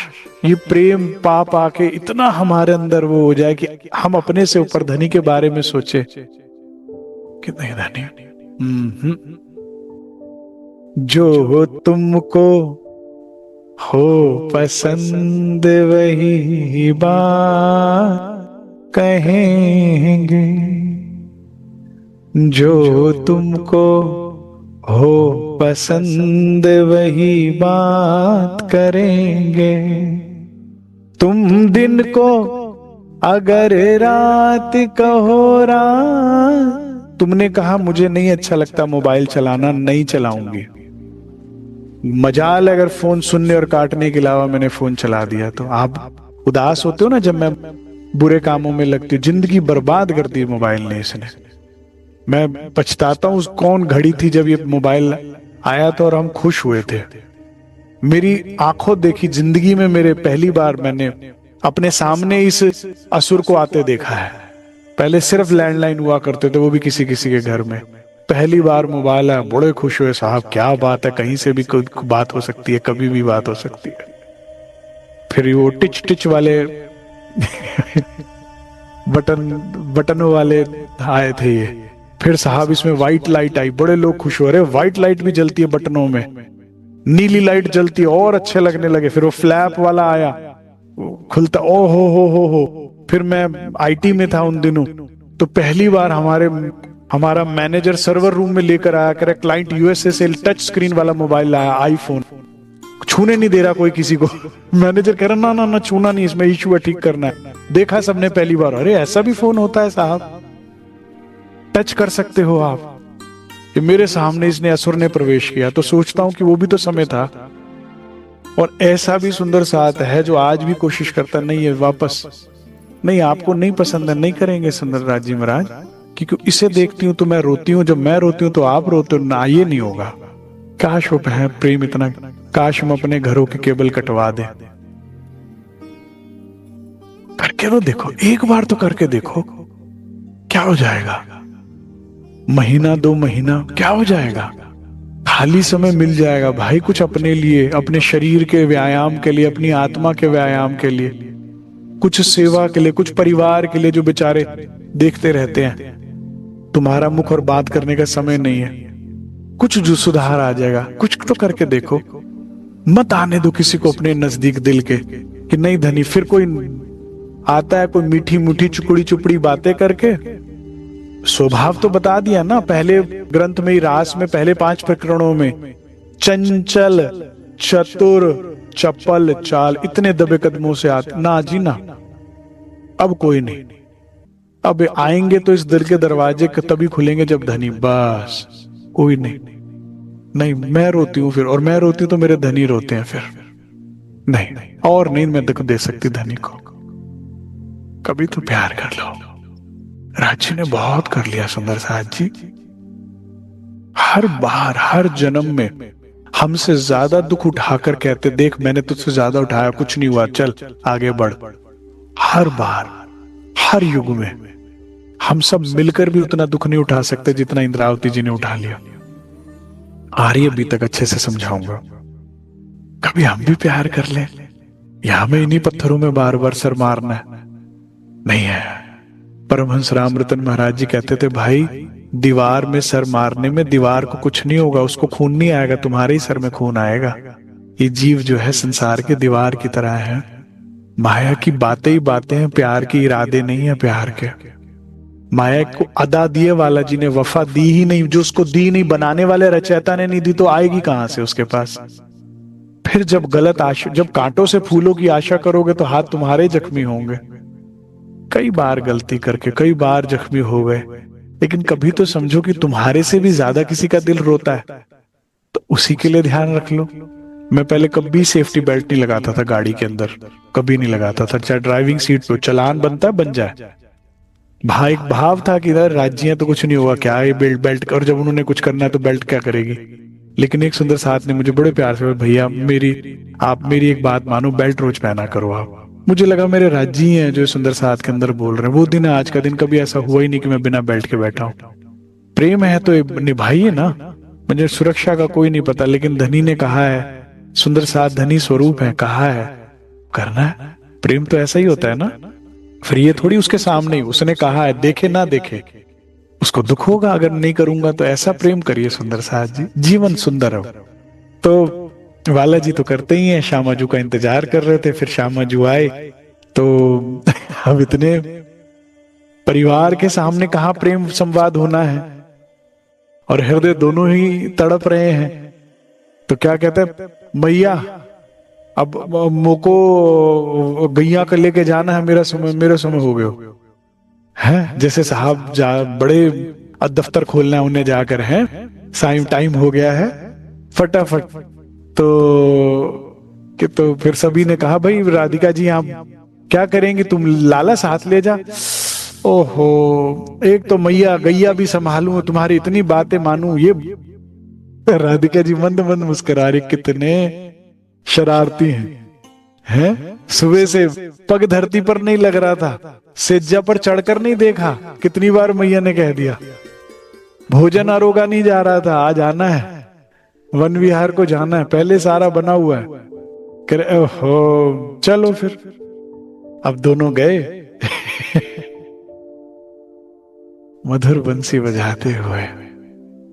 ये प्रेम पा पा के इतना हमारे अंदर वो हो जाए कि हम अपने से ऊपर धनी के बारे में सोचे कि नहीं धनी, जो तुमको हो पसंद वही बात कहेंगे, जो तुमको हो पसंद वही बात करेंगे। तुम दिन को अगर रात कहो रात, तुमने कहा मुझे नहीं अच्छा लगता मोबाइल चलाना, नहीं चलाऊंगी। मजाल अगर फोन सुनने और काटने के अलावा मैंने फोन चला दिया तो आप उदास होते हो ना जब मैं बुरे कामों में लगती हूँ। जिंदगी बर्बाद कर दी मोबाइल ने इसने। मैं पछताता हूँ कौन घड़ी थी जब ये मोबाइल आया था और हम खुश हुए थे। मेरी आंखों देखी जिंदगी में मेरे पहली बार मैंने अपने सामने इस असुर को आते देखा है। पहले सिर्फ लैंडलाइन हुआ करते थे, वो भी किसी किसी के घर में। पहली बार मोबाइल आया, बड़े खुश हुए, साहब क्या बात है, कहीं से भी कोई बात हो सकती है, कभी भी बात हो सकती है। फिर वो टिच टिच वाले बटनों वाले आए थे ये। फिर साहब इसमें व्हाइट लाइट आई, बड़े लोग खुश हो रहे, व्हाइट लाइट भी जलती है बटनों में, नीली लाइट जलती है और अच्छे लगने लगे। फिर वो फ्लैप वाला आया, खुलता, ओ हो। फिर मैं आईटी में था उन दिनों, तो पहली बार हमारा मैनेजर सर्वर रूम में लेकर आया, करे क्लाइंट यूएसए से टच स्क्रीन वाला मोबाइल लाया, आईफोन। छूने नहीं दे रहा कोई किसी को। मैनेजर कह रहा ना छूना नहीं, इसमें इशू है, ठीक करना है। देखा सबने पहली बार, अरे ऐसा भी फोन होता है साहब, टच कर सकते हो आप। कि मेरे सामने इसने असुर ने प्रवेश किया, तो सोचता हूं कि वो भी तो समय था। और ऐसा भी सुंदर साथ है जो आज भी कोशिश करता नहीं है वापस, नहीं आपको नहीं पसंद है, नहीं करेंगे सुंदर राज जी महाराज, क्योंकि इसे देखती हूं तो मैं रोती हूं, जब मैं रोती हूं तो आप रोते हो ना, ये नहीं होगा। काश वो प्रेम इतना, काश हम अपने घरों के केबल कटवा दें। करके तो देखो, एक बार तो करके देखो, क्या हो जाएगा। महीना 2 महीना क्या हो जाएगा, खाली समय मिल जाएगा भाई कुछ अपने लिए, अपने शरीर के व्यायाम के लिए, अपनी आत्मा के व्यायाम के लिए, कुछ सेवा के लिए, कुछ परिवार के लिए जो बेचारे देखते रहते हैं। तुम्हारा मुख और बात करने का समय नहीं है, कुछ जो सुधार आ जाएगा। कुछ तो करके देखो, मत आने दो किसी को अपने नजदीक दिल के कि नहीं धनी फिर कोई आता है कोई मीठी मीठी चुपड़ी चुपड़ी बातें करके। स्वभाव तो बता दिया ना पहले ग्रंथ में ही, रास में पहले 5 प्रकरणों में, चंचल, चतुर, चपल चाल, इतने दबे कदमों से आते ना जी ना। अब कोई नहीं, अब आएंगे तो इस दिल के दरवाजे तभी खुलेंगे जब धनी, बस कोई नहीं। नहीं मैं रोती हूं फिर, और मैं रोती हूं तो मेरे धनी रोते हैं फिर। नहीं और नहीं मैं दुख दे सकती धनी को। कभी तो प्यार कर लो। राजी ने बहुत कर लिया सुंदर साथ जी। हर बार हर जन्म में हमसे ज्यादा दुख उठाकर कहते, देख मैंने तुझसे ज्यादा उठाया, कुछ नहीं हुआ, चल आगे बढ़। हर बार हर युग में हम सब मिलकर भी उतना दुख नहीं उठा सकते जितना इंद्रावती जी ने उठा लिया। आ रही अभी तक अच्छे से समझाऊंगा। कभी हम भी प्यार कर ले, या हमें इन्हीं पत्थरों में बार बार सर मारना है? नहीं है। परमहंस रामरतन महाराज जी कहते थे, भाई दीवार में सर मारने में दीवार को कुछ नहीं होगा, उसको खून नहीं आएगा, तुम्हारे ही सर में खून आएगा। ये जीव जो है संसार के दीवार की तरह है। माया की बातें ही बातें हैं, प्यार के इरादे नहीं है प्यार के। माया को अदा दिए वाला जी ने वफा दी ही नहीं, जो उसको दी नहीं, बनाने वाले रचयिता ने नहीं दी, तो आएगी कहां से उसके पास? फिर जब गलत आशा, जब कांटों से फूलों की आशा करोगे तो हाथ तुम्हारे जख्मी होंगे। कई बार गलती करके कई बार जख्मी हो गए, लेकिन कभी तो समझो कि तुम्हारे से भी ज्यादा किसी का दिल रोता है, तो उसी के लिए ध्यान रख लो। मैं पहले कभी सेफ्टी बेल्ट नहीं लगाता था गाड़ी के अंदर, कभी नहीं लगाता था, चाहे ड्राइविंग सीट पे चालान बनता है बन जाए। भाई एक भाव था कि इधर राज्य तो कुछ नहीं हुआ, क्या ये बेल्ट, और जब उन्होंने कुछ करना है तो बेल्ट क्या करेगी। लेकिन एक सुंदर साथ ने मुझे बड़े प्यार से, भैया आप मेरी एक बात मानो, बेल्ट रोज पहना करो आप। मुझे लगा मेरे राज्य ही हैं जो सुंदर साथ के अंदर बोल रहे हैं। वो दिन आज का दिन, कभी ऐसा हुआ ही नहीं कि मैं बिना बेल्ट के बैठा हूं। प्रेम है तो निभाइए ना, मुझे सुरक्षा का कोई नहीं पता, लेकिन धनी ने कहा है, सुंदर साथ धनी स्वरूप है, कहा है करना है। प्रेम तो ऐसा ही होता है ना, फिर ये थोड़ी उसके सामने ही, उसने कहा है, देखे ना देखे उसको दुख होगा अगर नहीं करूंगा, तो ऐसा प्रेम करिए सुंदर साथ जी, जीवन सुंदर हो। तो वाला जी तो करते ही हैं, श्यामाजू का इंतजार कर रहे थे, फिर श्यामाजू आए तो अब इतने परिवार के सामने कहाँ प्रेम संवाद होना है, और हृदय दोनों ही तड़प रहे हैं। तो क्या कहते हैं, मैया अब मोको गैया का लेके जाना है, मेरा समय हो गया है। जैसे साहब बड़े दफ्तर खोलना है उन्हें जाकर, है टाइम हो गया है फटाफट। तो फिर सभी ने कहा, भाई राधिका जी आप क्या करेंगे, तुम लाला साथ ले जा। ओहो, एक तो मैया गैया भी संभालू, तुम्हारी इतनी बातें मानू, ये राधिका जी मंद मंद मुस्कुरा रही, कितने शरारती हैं। सुबह से पग धरती पर नहीं लग रहा था, सेज्जा पर चढ़कर नहीं देखा, कितनी बार मैया ने कह दिया। भोजन आरोगा नहीं जा रहा था, आज आना है, वन विहार को जाना है, पहले सारा बना हुआ है। ओहो चलो फिर, अब दोनों गए मधुर बंसी बजाते हुए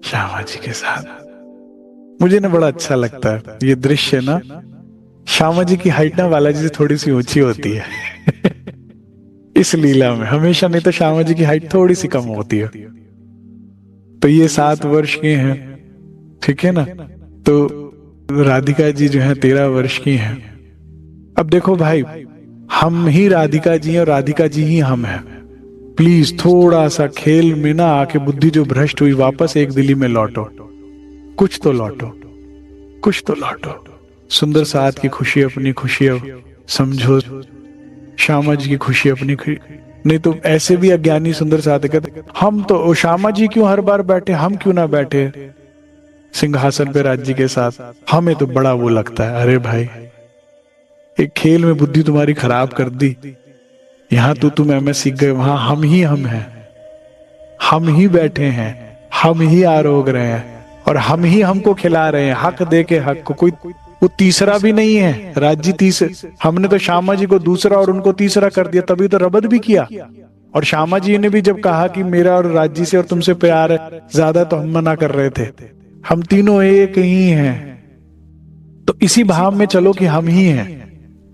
श्यामा जी के साथ। मुझे ना बड़ा अच्छा लगता है ये दृश्य ना। श्यामा जी की हाइट ना बालाजी से थोड़ी सी ऊंची होती है इस लीला में हमेशा, नहीं तो श्यामा जी की हाइट थोड़ी सी कम होती है। तो ये 7 वर्ष के हैं, ठीक है ना। तो राधिका जी जो है 13 वर्ष की हैं। अब देखो भाई, हम ही राधिका जी हैं और राधिका जी ही हम हैं। प्लीज थोड़ा सा खेल में ना आके बुद्धि जो भ्रष्ट हुई, वापस एक दिली में लौटो, कुछ तो लौटो, कुछ तो लौटो। सुंदर साथ की खुशी अपनी खुशी समझो, श्यामा जी की खुशी अपनी खुशी। नहीं तो ऐसे भी अज्ञानी सुंदर साथ कहते, हम तो श्यामा जी क्यों हर बार बैठे, हम क्यों ना बैठे सिंहासन पे राज्य के साथ। हमें तो बड़ा वो लगता है, अरे भाई एक खेल में बुद्धि तुम्हारी खराब कर दी। यहां तो तुम एमएस सीख गए, वहां हम हैं, हम ही बैठे हैं, हम ही आरोग रहे हैं, और हम ही हमको खिला रहे हैं हक दे के हक को। कोई वो तीसरा भी नहीं है, राज्य तीसरे। हमने तो श्यामा जी को दूसरा और उनको तीसरा कर दिया, तभी तो रबद भी किया। और श्यामा जी ने भी जब कहा कि मेरा और राज्य से और तुमसे प्यार है ज्यादा, तो हम मना कर रहे थे। हम तीनों एक ही हैं, तो इसी भाव में चलो कि हम ही हैं,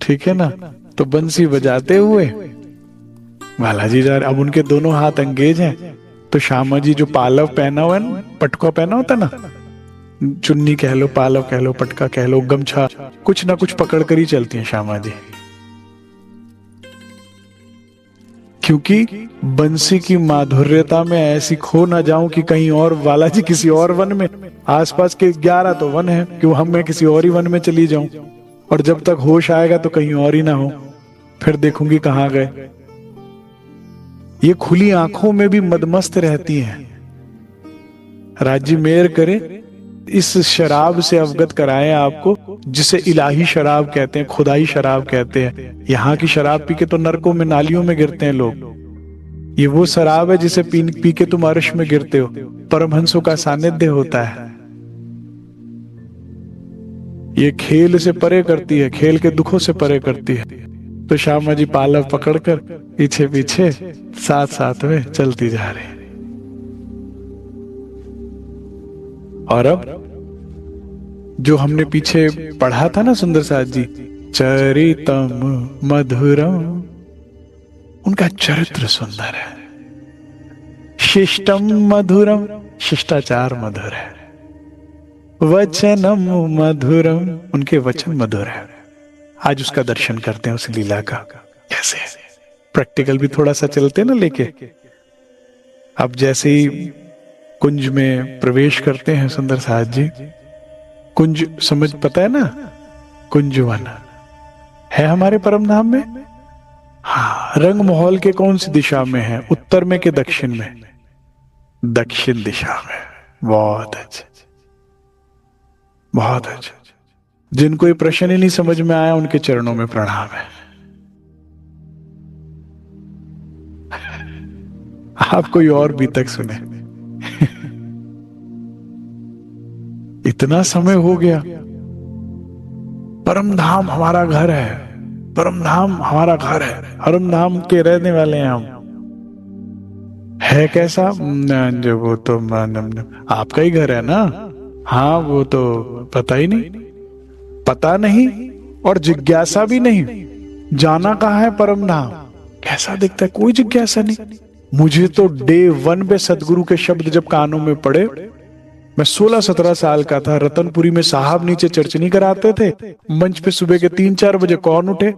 ठीक है ना। तो बंसी बजाते हुए बालाजी जा रहे, अब उनके दोनों हाथ अंगेज हैं, तो श्यामा जी जो पालव पहना हुआ है ना, पटका पहना होता ना, चुन्नी कह लो, पालव कह लो, पटका कह लो, गमछा, कुछ ना कुछ पकड़ कर ही चलती हैं श्यामा जी, क्योंकि बंसी की माधुर्यता में ऐसी खो ना जाऊं कि कहीं और बालाजी किसी और वन में, आसपास के 11 तो वन है, कि हम मैं किसी और ही वन में चली जाऊं, और जब तक होश आएगा तो कहीं और ही ना हो, फिर देखूंगी कहां गए। ये खुली आंखों में भी मदमस्त रहती हैं। राजी मेहर करे, इस शराब से अवगत कराएं आपको, जिसे इलाही शराब कहते हैं, खुदाई शराब कहते हैं। यहाँ की शराब पी के तो नरकों में, नालियों में गिरते हैं लोग। ये वो शराब है जिसे पी के तुम अर्श में गिरते हो, परमहंसों का सानिध्य होता है। ये खेल से परे करती है, खेल के दुखों से परे करती है। तो श्यामा जी पालव पकड़कर पीछे पीछे साथ साथ में चलती जा रही। और अब जो हमने पीछे पढ़ा था ना सुंदर साथ जी, चरितम मधुरम, उनका चरित्र सुंदर है। शिष्टम मधुरम, शिष्टाचार मधुर है। वचनम मधुरम, उनके वचन मधुर है। आज उसका दर्शन करते हैं, उस लीला का। कैसे प्रैक्टिकल भी थोड़ा सा चलते हैं ना लेके। अब जैसे ही कुंज में प्रवेश करते हैं सुंदर साथ जी, कुंज समझ पता है ना, कुंज वन है हमारे परम धाम में। हाँ, रंग महल के कौन सी दिशा में है, उत्तर में कि दक्षिण में? दक्षिण दिशा में। बहुत अच्छा, बहुत अच्छा। जिनको ये प्रश्न ही नहीं समझ में आया, उनके चरणों में प्रणाम है। आप कोई और भी तक सुने। इतना समय हो गया, परम धाम हमारा घर है, परम धाम हमारा घर है, परम धाम के रहने वाले हैं हम। है कैसा? जो वो तो आपका ही घर है ना। हाँ, वो तो पता ही नहीं, पता नहीं और जिज्ञासा भी नहीं। जाना कहाँ है परम धाम? कैसा दिखता है? कोई जिज्ञासा नहीं। मुझे तो डे 1 पे सदगुरु के शब्द जब कानों में पड़े, मैं 16-17 साल का था, रतनपुरी में साहब नीचे चर्चनी कराते थे। मंच पे सुबह के 3-4 बजे कौन उठे?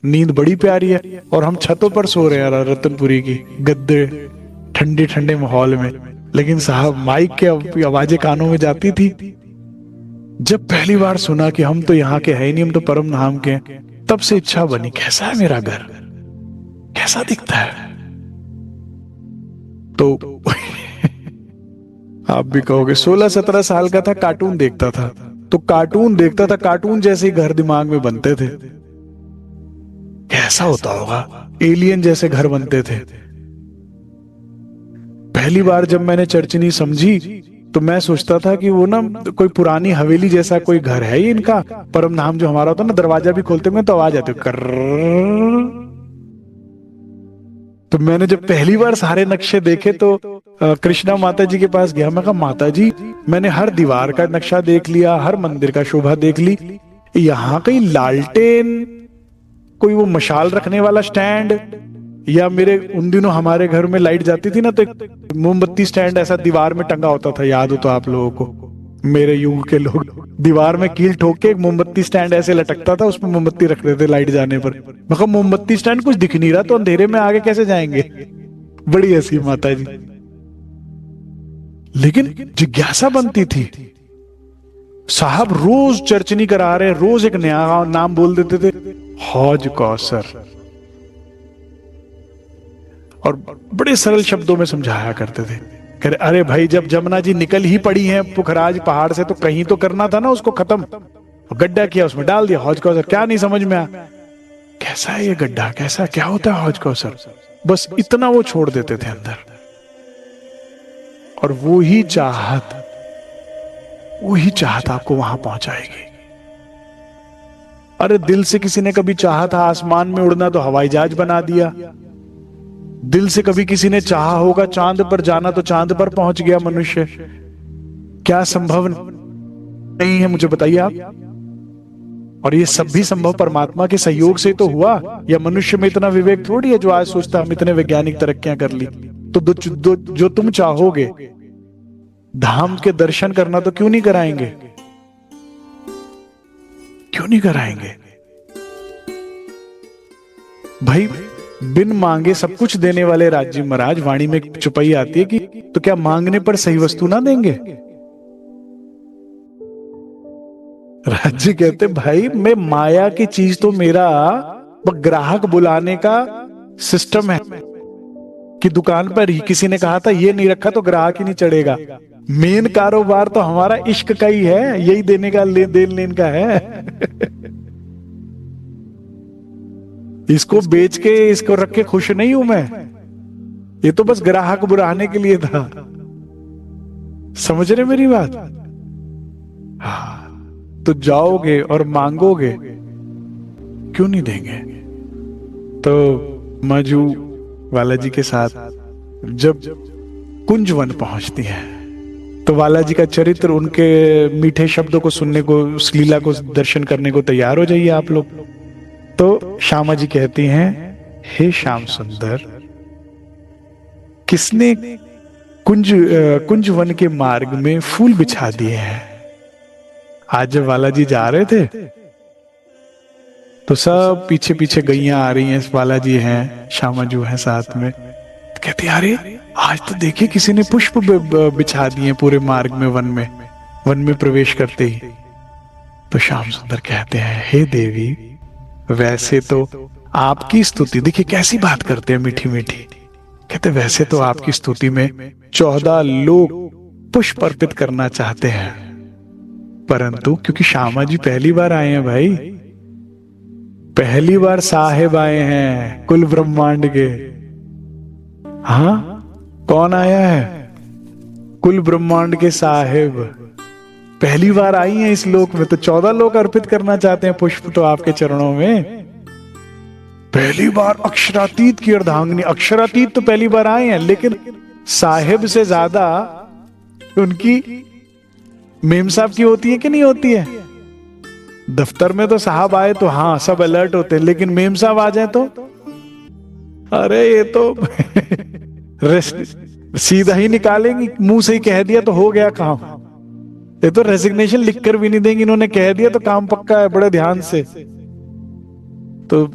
नींद बड़ी प्यारी है, और हम छतों पर सो रहे हैं रतनपुरी की गद्दे, ठंडे ठंडे माहौल में। लेकिन साहब माइक के आवाजें कानों में जाती थी। जब पहली बार सुना कि हम तो यहाँ के है ही नहीं, हम तो परम धाम के हैं, तब से इच्छा बनी, कैसा है मेरा घर, कैसा दिखता है। तो आप भी कहोगे 16-17 साल का था, कार्टून देखता था, तो कार्टून देखता था, कार्टून जैसे ही घर दिमाग में बनते थे। कैसा होता होगा, एलियन जैसे घर बनते थे। पहली बार जब मैंने चर्चनी समझी तो मैं सोचता था कि वो ना कोई पुरानी हवेली जैसा कोई घर है ये इनका। परम धाम जो हमारा होता ना, दरवाजा भी खोलते हुए तो आवाज आती कर। तो मैंने जब पहली बार सारे नक्शे देखे तो कृष्णा माता जी के पास गया। मैं कहा माता जी, मैंने हर दीवार का नक्शा देख लिया, हर मंदिर का शोभा देख ली, यहाँ कहीं लालटेन, कोई वो मशाल रखने वाला स्टैंड, या मेरे उन दिनों हमारे घर में लाइट जाती थी ना, तो एक मोमबत्ती स्टैंड ऐसा दीवार में टंगा होता था, याद हो तो आप लोगों को, मेरे युग के लोग, दीवार में कील ठोक के एक मोमबत्ती स्टैंड ऐसे लटकता था, उसमें मोमबत्ती रख देते लाइट जाने पर। मैं कहा मोमबत्ती स्टैंड कुछ दिख नहीं रहा, तो अंधेरे में आगे कैसे जाएंगे? बड़ी हंसी माता जी। लेकिन जिज्ञासा बनती थी। साहब रोज चर्चनी करा रहे, रोज एक नया नाम बोल देते थे, हौज कौसर, और बड़े सरल शब्दों में समझाया करते थे। कह रहे अरे भाई, जब जमुना जी निकल ही पड़ी हैं पुखराज पहाड़ से, तो कहीं तो करना था ना उसको खत्म। गड्ढा किया, उसमें डाल दिया हौज कौसर। क्या नहीं समझ में आया, कैसा है ये गड्ढा, कैसा क्या होता है हौज कौसर? बस इतना वो छोड़ देते थे अंदर। और वो ही चाहत आपको वहां पहुंचाएगी। अरे दिल से किसी ने कभी चाहा था आसमान में उड़ना, तो हवाई जहाज बना दिया। दिल से कभी किसी ने चाहा होगा चांद पर जाना, तो चांद पर पहुंच गया मनुष्य। क्या संभव नहीं है? मुझे बताइए आप। और ये सब भी संभव परमात्मा के सहयोग से तो हुआ, या मनुष्य में इतना विवेक थोड़ी है जो आज सोचता हम इतने वैज्ञानिक तरक्कियां कर ली। तो जो तुम चाहोगे धाम के दर्शन करना, तो क्यों नहीं कराएंगे, क्यों नहीं कराएंगे भाई। बिन मांगे सब कुछ देने वाले राज्य महाराज, वाणी में चुपाई आती है कि तो क्या मांगने पर सही वस्तु ना देंगे। राज्य कहते भाई मैं माया की चीज तो मेरा ग्राहक बुलाने का सिस्टम है कि दुकान पर ही किसी ने कहा था ये नहीं रखा तो ग्राहक ही नहीं चढ़ेगा। मेन कारोबार तो हमारा इश्क का ही है, यही देने का देन लेन का है। इसको बेच के इसको रख के खुश नहीं हूं मैं, ये तो बस ग्राहक बुलाने के लिए था। समझ रहे मेरी बात? हाँ, तो जाओगे और मांगोगे, क्यों नहीं देंगे। तो मजू बालाजी के साथ जब कुंजवन पहुंचती है तो बालाजी का चरित्र, उनके मीठे शब्दों को सुनने को, उस लीला को दर्शन करने को तैयार हो जाइए आप लोग। तो श्यामा जी कहती हैं, हे श्याम सुंदर, किसने कुंजवन के मार्ग में फूल बिछा दिए हैं। आज जब बालाजी जा रहे थे तो सब पीछे पीछे गैया आ रही हैं, बालाजी हैं, श्यामा जी हैं साथ में। कहती अरे आज तो देखिए किसी ने पुष्प बिछा दिए पूरे मार्ग में, वन में प्रवेश करते ही। तो श्याम सुंदर कहते हैं, हे देवी, वैसे तो आपकी स्तुति, देखिए कैसी बात करते हैं मीठी मीठी। कहते वैसे तो आपकी स्तुति में 14 लोग पुष्प अर्पित करना चाहते हैं, परंतु क्योंकि श्यामा जी पहली बार आए हैं भाई, पहली बार साहेब आए हैं कुल ब्रह्मांड के। हाँ, कौन आया है? कुल ब्रह्मांड के साहेब पहली बार आई हैं इस लोक में, तो 14 लोग अर्पित करना चाहते हैं पुष्प तो आपके चरणों में। पहली बार अक्षरातीत की अर्धांगिनी, अक्षरातीत तो पहली बार आए हैं, लेकिन साहेब से ज्यादा उनकी मेम साहब की होती है कि नहीं होती है। दफ्तर में तो साहब आए तो हाँ सब अलर्ट होते हैं, लेकिन मेम साहब आ जाए तो अरे ये तो सीधा ही निकालेंगी, मुंह से ही कह दिया तो हो गया काम। ये तो रेजिग्नेशन लिखकर भी नहीं देंगे, इन्होंने कह दिया तो काम पक्का है, बड़े ध्यान से। तो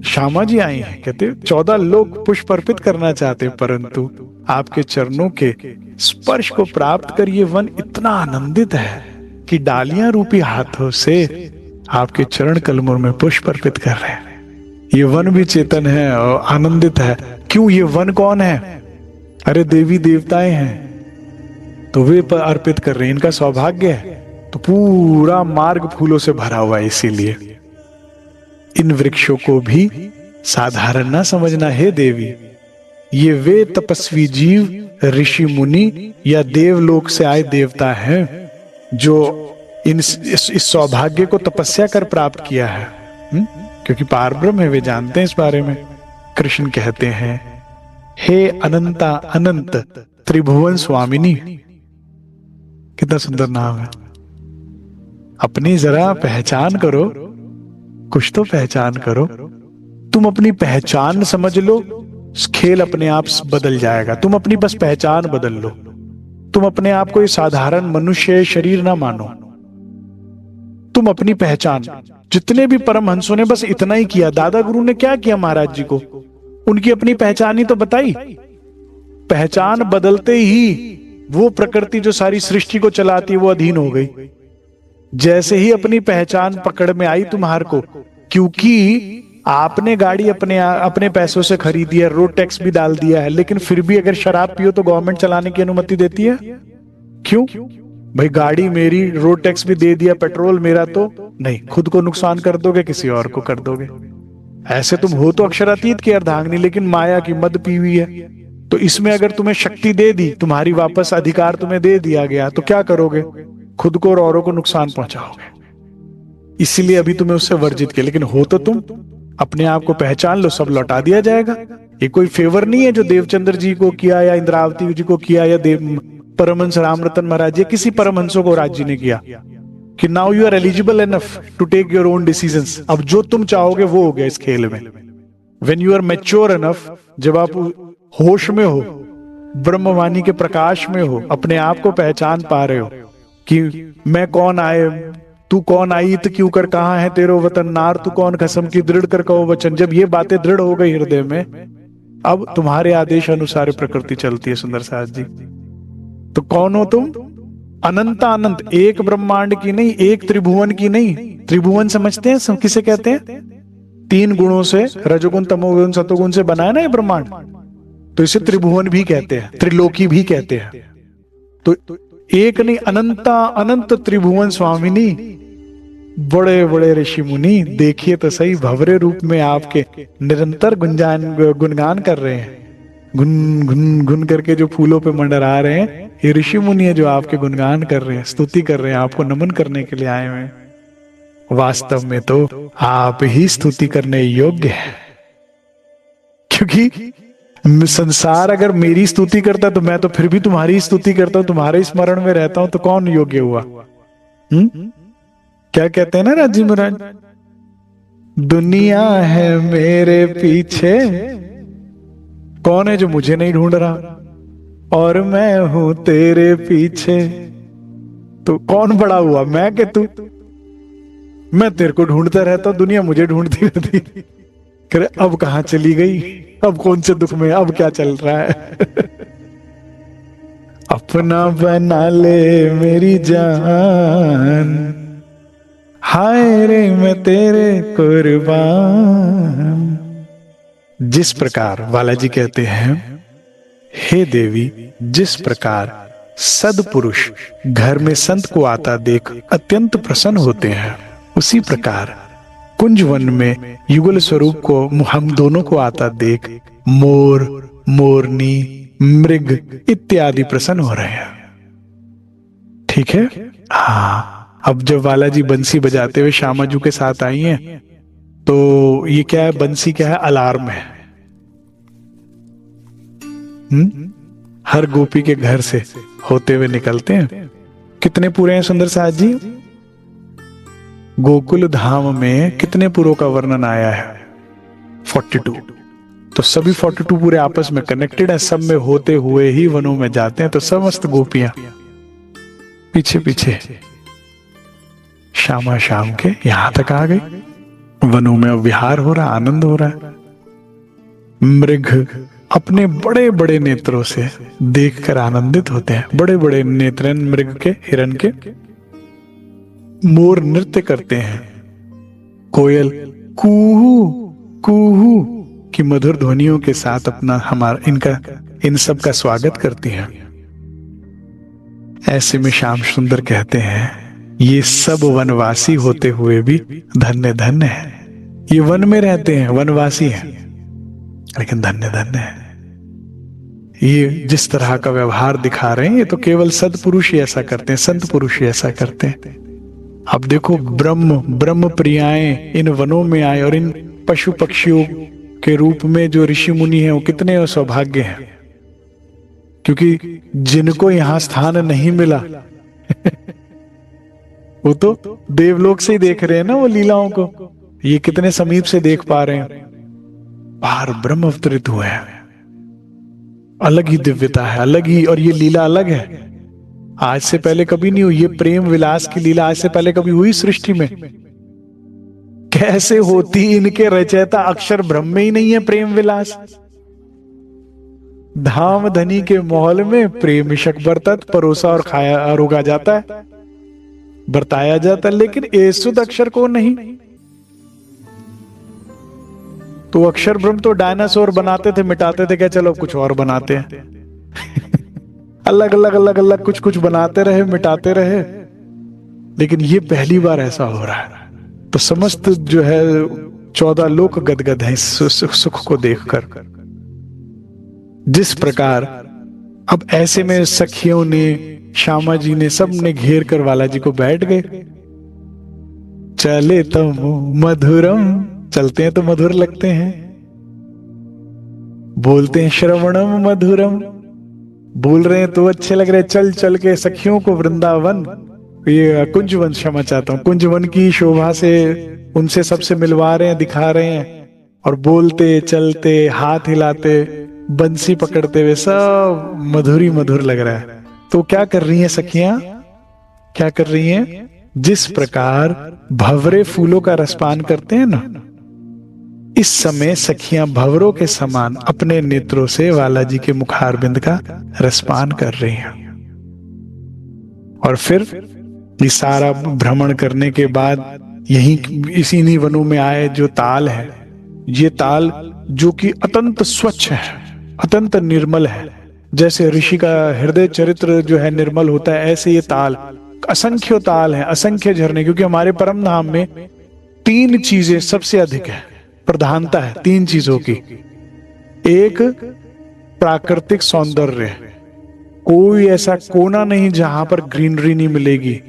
श्यामा जी आई हैं, कहते 14 लोग पुष्प अर्पित करना चाहते, परंतु आपके चरणों के स्पर्श को प्राप्त कर ये वन इतना आनंदित है कि डालियां रूपी हाथों से आपके चरण कलमों में पुष्प अर्पित कर रहे हैं। ये वन भी चेतन है और आनंदित है। क्यों? ये वन कौन है? अरे देवी देवताएं हैं, तो वे अर्पित कर रहे हैं, इनका सौभाग्य है। तो पूरा मार्ग फूलों से भरा हुआ है, इसीलिए इन वृक्षों को भी साधारण ना समझना है देवी। ये वे तपस्वी जीव, ऋषि मुनि या देवलोक से आए देवता हैं जो इस सौभाग्य को तपस्या कर प्राप्त किया है। क्योंकि पारब्रह्म है, वे जानते हैं इस बारे में। कृष्ण कहते हैं, हे अनंता अनंत त्रिभुवन स्वामिनी। कितना सुंदर नाम है। अपनी जरा पहचान करो, कुछ तो पहचान करो। तुम अपनी पहचान समझ लो, खेल अपने आप बदल जाएगा। तुम अपनी बस पहचान बदल लो। तुम अपने आप को साधारण मनुष्य शरीर ना मानो। तुम अपनी पहचान, जितने भी परमहंसों ने बस इतना ही किया। दादा गुरु ने क्या किया महाराज जी को? उनकी अपनी पहचान ही तो बताई। पहचान बदलते ही वो प्रकृति जो सारी सृष्टि को चलाती है वो अधीन हो गई। जैसे ही अपनी पहचान पकड़ में आई तुम्हार को, क्योंकि आपने गाड़ी अपने पैसों से खरीदी है, रोड टैक्स भी डाल दिया है, लेकिन फिर भी अगर शराब पियो तो गवर्नमेंट चलाने की अनुमति देती है। क्यों भाई? गाड़ी मेरी, रोड टैक्स भी दे दिया, पेट्रोल मेरा, तो नहीं, खुद को नुकसान कर दोगे, किसी और को कर दोगे। ऐसे तुम हो तो अक्षरातीत की अर्धांगिनी, लेकिन माया की मद पी हुई है। तो इसमें अगर तुम्हें शक्ति दे दी, तुम्हारी वापस अधिकार तुम्हें दे दिया गया, तो क्या करोगे? खुद को और औरों को नुकसान पहुंचाओगे। इसीलिए अभी तुम्हें उससे वर्जित किया। लेकिन हो तो तुम अपने आप को पहचान लो, सब लौटा दिया जाएगा। ये कोई फेवर नहीं है जो देवचंद्र जी को किया या इंद्रावती जी को किया या परमहंस रामरतन महाराज या किसी परमहंसों को राज जी ने किया। कि now you are eligible enough to take your own decisions. अब जो तुम चाहोगे वो हो गया इस खेल में। When you are mature enough, जब आप होश में हो, ब्रह्मवाणी के प्रकाश में हो, अपने आप को पहचान पा रहे हो कि मैं कौन आए, तू कौन आई, तो क्यों कर, कहाँ है तेरो वतन, नार तू कौन कसम की, दृढ़ कर कहो वचन। जब ये बातें दृढ़ हो गई हृदय में, अब तुम्हारे आदेश अनुसार प्रकृति चलती है। सुंदर साथ जी, तो कौन हो तुम? अनंत अनंत, एक ब्रह्मांड की नहीं, एक त्रिभुवन की नहीं। त्रिभुवन समझते हैं किसे कहते हैं? 3 गुणों से, रजोगुण तमोगुण सतोगुण से बना है ना ये ब्रह्मांड, तो इसे त्रिभुवन भी कहते हैं, त्रिलोकी भी कहते हैं। तो एक नहीं, अनंता अनंत त्रिभुवन स्वामिनी, बड़े बड़े ऋषि मुनि, देखिए तो सही, भंवरे रूप में आपके निरंतर गुणगान कर रहे हैं। गुन गुन गुन करके जो फूलों पे मंडरा रहे हैं, ये ऋषि मुनि है जो आपके गुणगान कर रहे हैं, स्तुति कर रहे हैं, आपको नमन करने के लिए आए हुए हैं। वास्तव में तो आप ही स्तुति करने योग्य है, क्योंकि संसार अगर मेरी स्तुति करता तो मैं तो फिर भी तुम्हारी स्तुति करता हूं, तुम्हारे स्मरण में रहता हूं, तो कौन योग्य हुआ? क्या कहते हैं ना राजी महाराज, दुनिया है मेरे पीछे, कौन है जो मुझे नहीं ढूंढ रहा, और मैं हूं तेरे पीछे। तो कौन बड़ा हुआ, मैं कि तू? मैं तेरे को ढूंढता रहता हूं, दुनिया मुझे ढूंढती रहती। करे अब कहां चली गई, अब कौन से दुख में, अब क्या चल रहा है? अपना बना ले मेरी जान, हाय रे मैं तेरे कुर्बान। जिस प्रकार बालाजी कहते हैं, हे देवी, जिस प्रकार सदपुरुष घर में संत को आता देख अत्यंत प्रसन्न होते हैं, उसी प्रकार कुंज वन में युगल स्वरूप को हम दोनों को आता देख मोर, मोरनी, मृग इत्यादि प्रसन्न हो रहे हैं। ठीक है। हाँ, अब जब बालाजी बंसी बजाते हुए श्यामाजू के साथ आई हैं, तो ये क्या है? बंसी क्या है? अलार्म है। हर गोपी के घर से होते हुए निकलते हैं। कितने पूरे हैं सुंदर साथ जी? गोकुल धाम में कितने पुरों का वर्णन आया है? 42। तो सभी 42 पूरे आपस में कनेक्टेड है, सब में होते हुए ही वनों में जाते हैं। तो समस्त गोपियां पीछे पीछे श्यामा शाम के यहां तक आ गई। वनों में विहार हो रहा, आनंद हो रहा है। मृग अपने बड़े बड़े नेत्रों से देखकर आनंदित होते हैं। बड़े बड़े नेत्र मृग के, हिरण के। मोर नृत्य करते हैं। कोयल कूहू कूहू की मधुर ध्वनियों के साथ अपना इन सब का स्वागत करती हैं। ऐसे में श्याम सुंदर कहते हैं, ये सब वनवासी होते हुए भी धन्य धन्य है। ये वन में रहते हैं, वनवासी हैं, लेकिन धन्य धन्य है। ये जिस तरह का व्यवहार दिखा रहे हैं, ये तो केवल सत्पुरुष ही ऐसा करते हैं, संत पुरुष ही ऐसा करते हैं। अब देखो, ब्रह्म प्रियाएं इन वनों में आए, और इन पशु पक्षियों के रूप में जो ऋषि मुनि हैं, वो कितने सौभाग्य हैं, क्योंकि जिनको यहां स्थान नहीं मिला वो तो देवलोक से ही देख रहे हैं ना वो लीलाओं को। ये कितने समीप से देख पा रहे हैं। बाहर ब्रह्म अवतरित हुए हैं, अलग ही दिव्यता है, अलग ही, और ये लीला अलग है। आज से पहले कभी नहीं हुई ये प्रेम विलास की लीला। आज से पहले कभी हुई सृष्टि में? कैसे होती? इनके रचयिता अक्षर ब्रह्म में ही नहीं है प्रेम विलास। धाम धनी के महल में प्रेम शक बरतत, परोसा और खाया रोगा जाता है, बरताया जाता है, लेकिन एसुद अक्षर को नहीं। तो अक्षर ब्रह्म तो डायनासोर बनाते थे, मिटाते थे, क्या चलो कुछ और बनाते हैं अलग अलग कुछ कुछ बनाते रहे, मिटाते रहे। लेकिन ये पहली बार ऐसा हो रहा है। तो समस्त जो है 14 लोक गदगद है इस सुख को देखकर। जिस प्रकार अब ऐसे में सखियों ने, श्यामा जी ने, सब ने घेर कर बालाजी को बैठ गए। चले तो मधुरम, चलते हैं तो मधुर लगते हैं, बोलते हैं श्रवणम मधुरम, बोल रहे हैं तो अच्छे लग रहे। चल चल के सखियों को वृंदावन ये कुंजवन, क्षमा चाहता हूँ, कुंजवन की शोभा से उनसे सबसे मिलवा रहे हैं, दिखा रहे हैं, और बोलते चलते हाथ हिलाते बंसी पकड़ते हुए सब मधुरी मधुर लग रहा है। तो क्या कर रही हैं सखियां, क्या कर रही हैं? जिस प्रकार भंवरे फूलों का रसपान करते हैं ना, इस समय सखियां भंवरों के समान अपने नेत्रों से बालाजी के मुखारबिंद का रसपान कर रही हैं। और फिर ये सारा भ्रमण करने के बाद यही इसी वनों में आए जो ताल है, ये ताल जो कि अत्यंत स्वच्छ है, अत्यंत निर्मल है। जैसे ऋषि का हृदय चरित्र जो है निर्मल होता है, ऐसे ये ताल, असंख्य ताल है, असंख्य झरने। क्योंकि हमारे परम धाम में 3 चीजें सबसे अधिक है, प्रधानता है 3 चीजों की। एक, प्राकृतिक सौंदर्य, कोई ऐसा कोना नहीं जहां पर ग्रीनरी नहीं मिलेगी।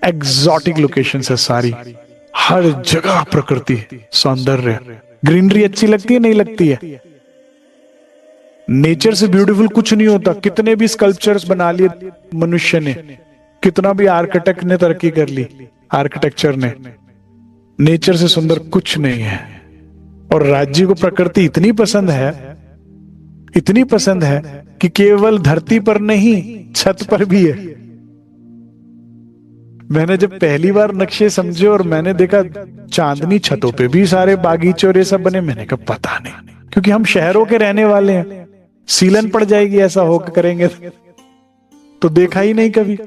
एग्जॉटिक लोकेशन है सारी, हर जगह प्रकृति सौंदर्य। ग्रीनरी अच्छी लगती है, नहीं लगती है? नेचर से ब्यूटीफुल कुछ नहीं होता। कितने भी स्कल्पचर्स बना लिए मनुष्य ने, कितना भी आर्किटेक्ट ने तरक्की कर ली, आर्किटेक्चर ने, नेचर से सुंदर कुछ नहीं है। और राज्य को प्रकृति इतनी पसंद है, इतनी पसंद है कि केवल धरती पर नहीं, छत पर भी है। मैंने जब पहली बार नक्शे समझे और मैंने देखा चांदनी छतों पे भी सारे बागीचे और ये सब बने, मैंने कहा पता नहीं, क्योंकि हम शहरों के रहने वाले हैं, सीलन पड़ जाएगी ऐसा होकर करेंगे तो देखा ही नहीं कभी।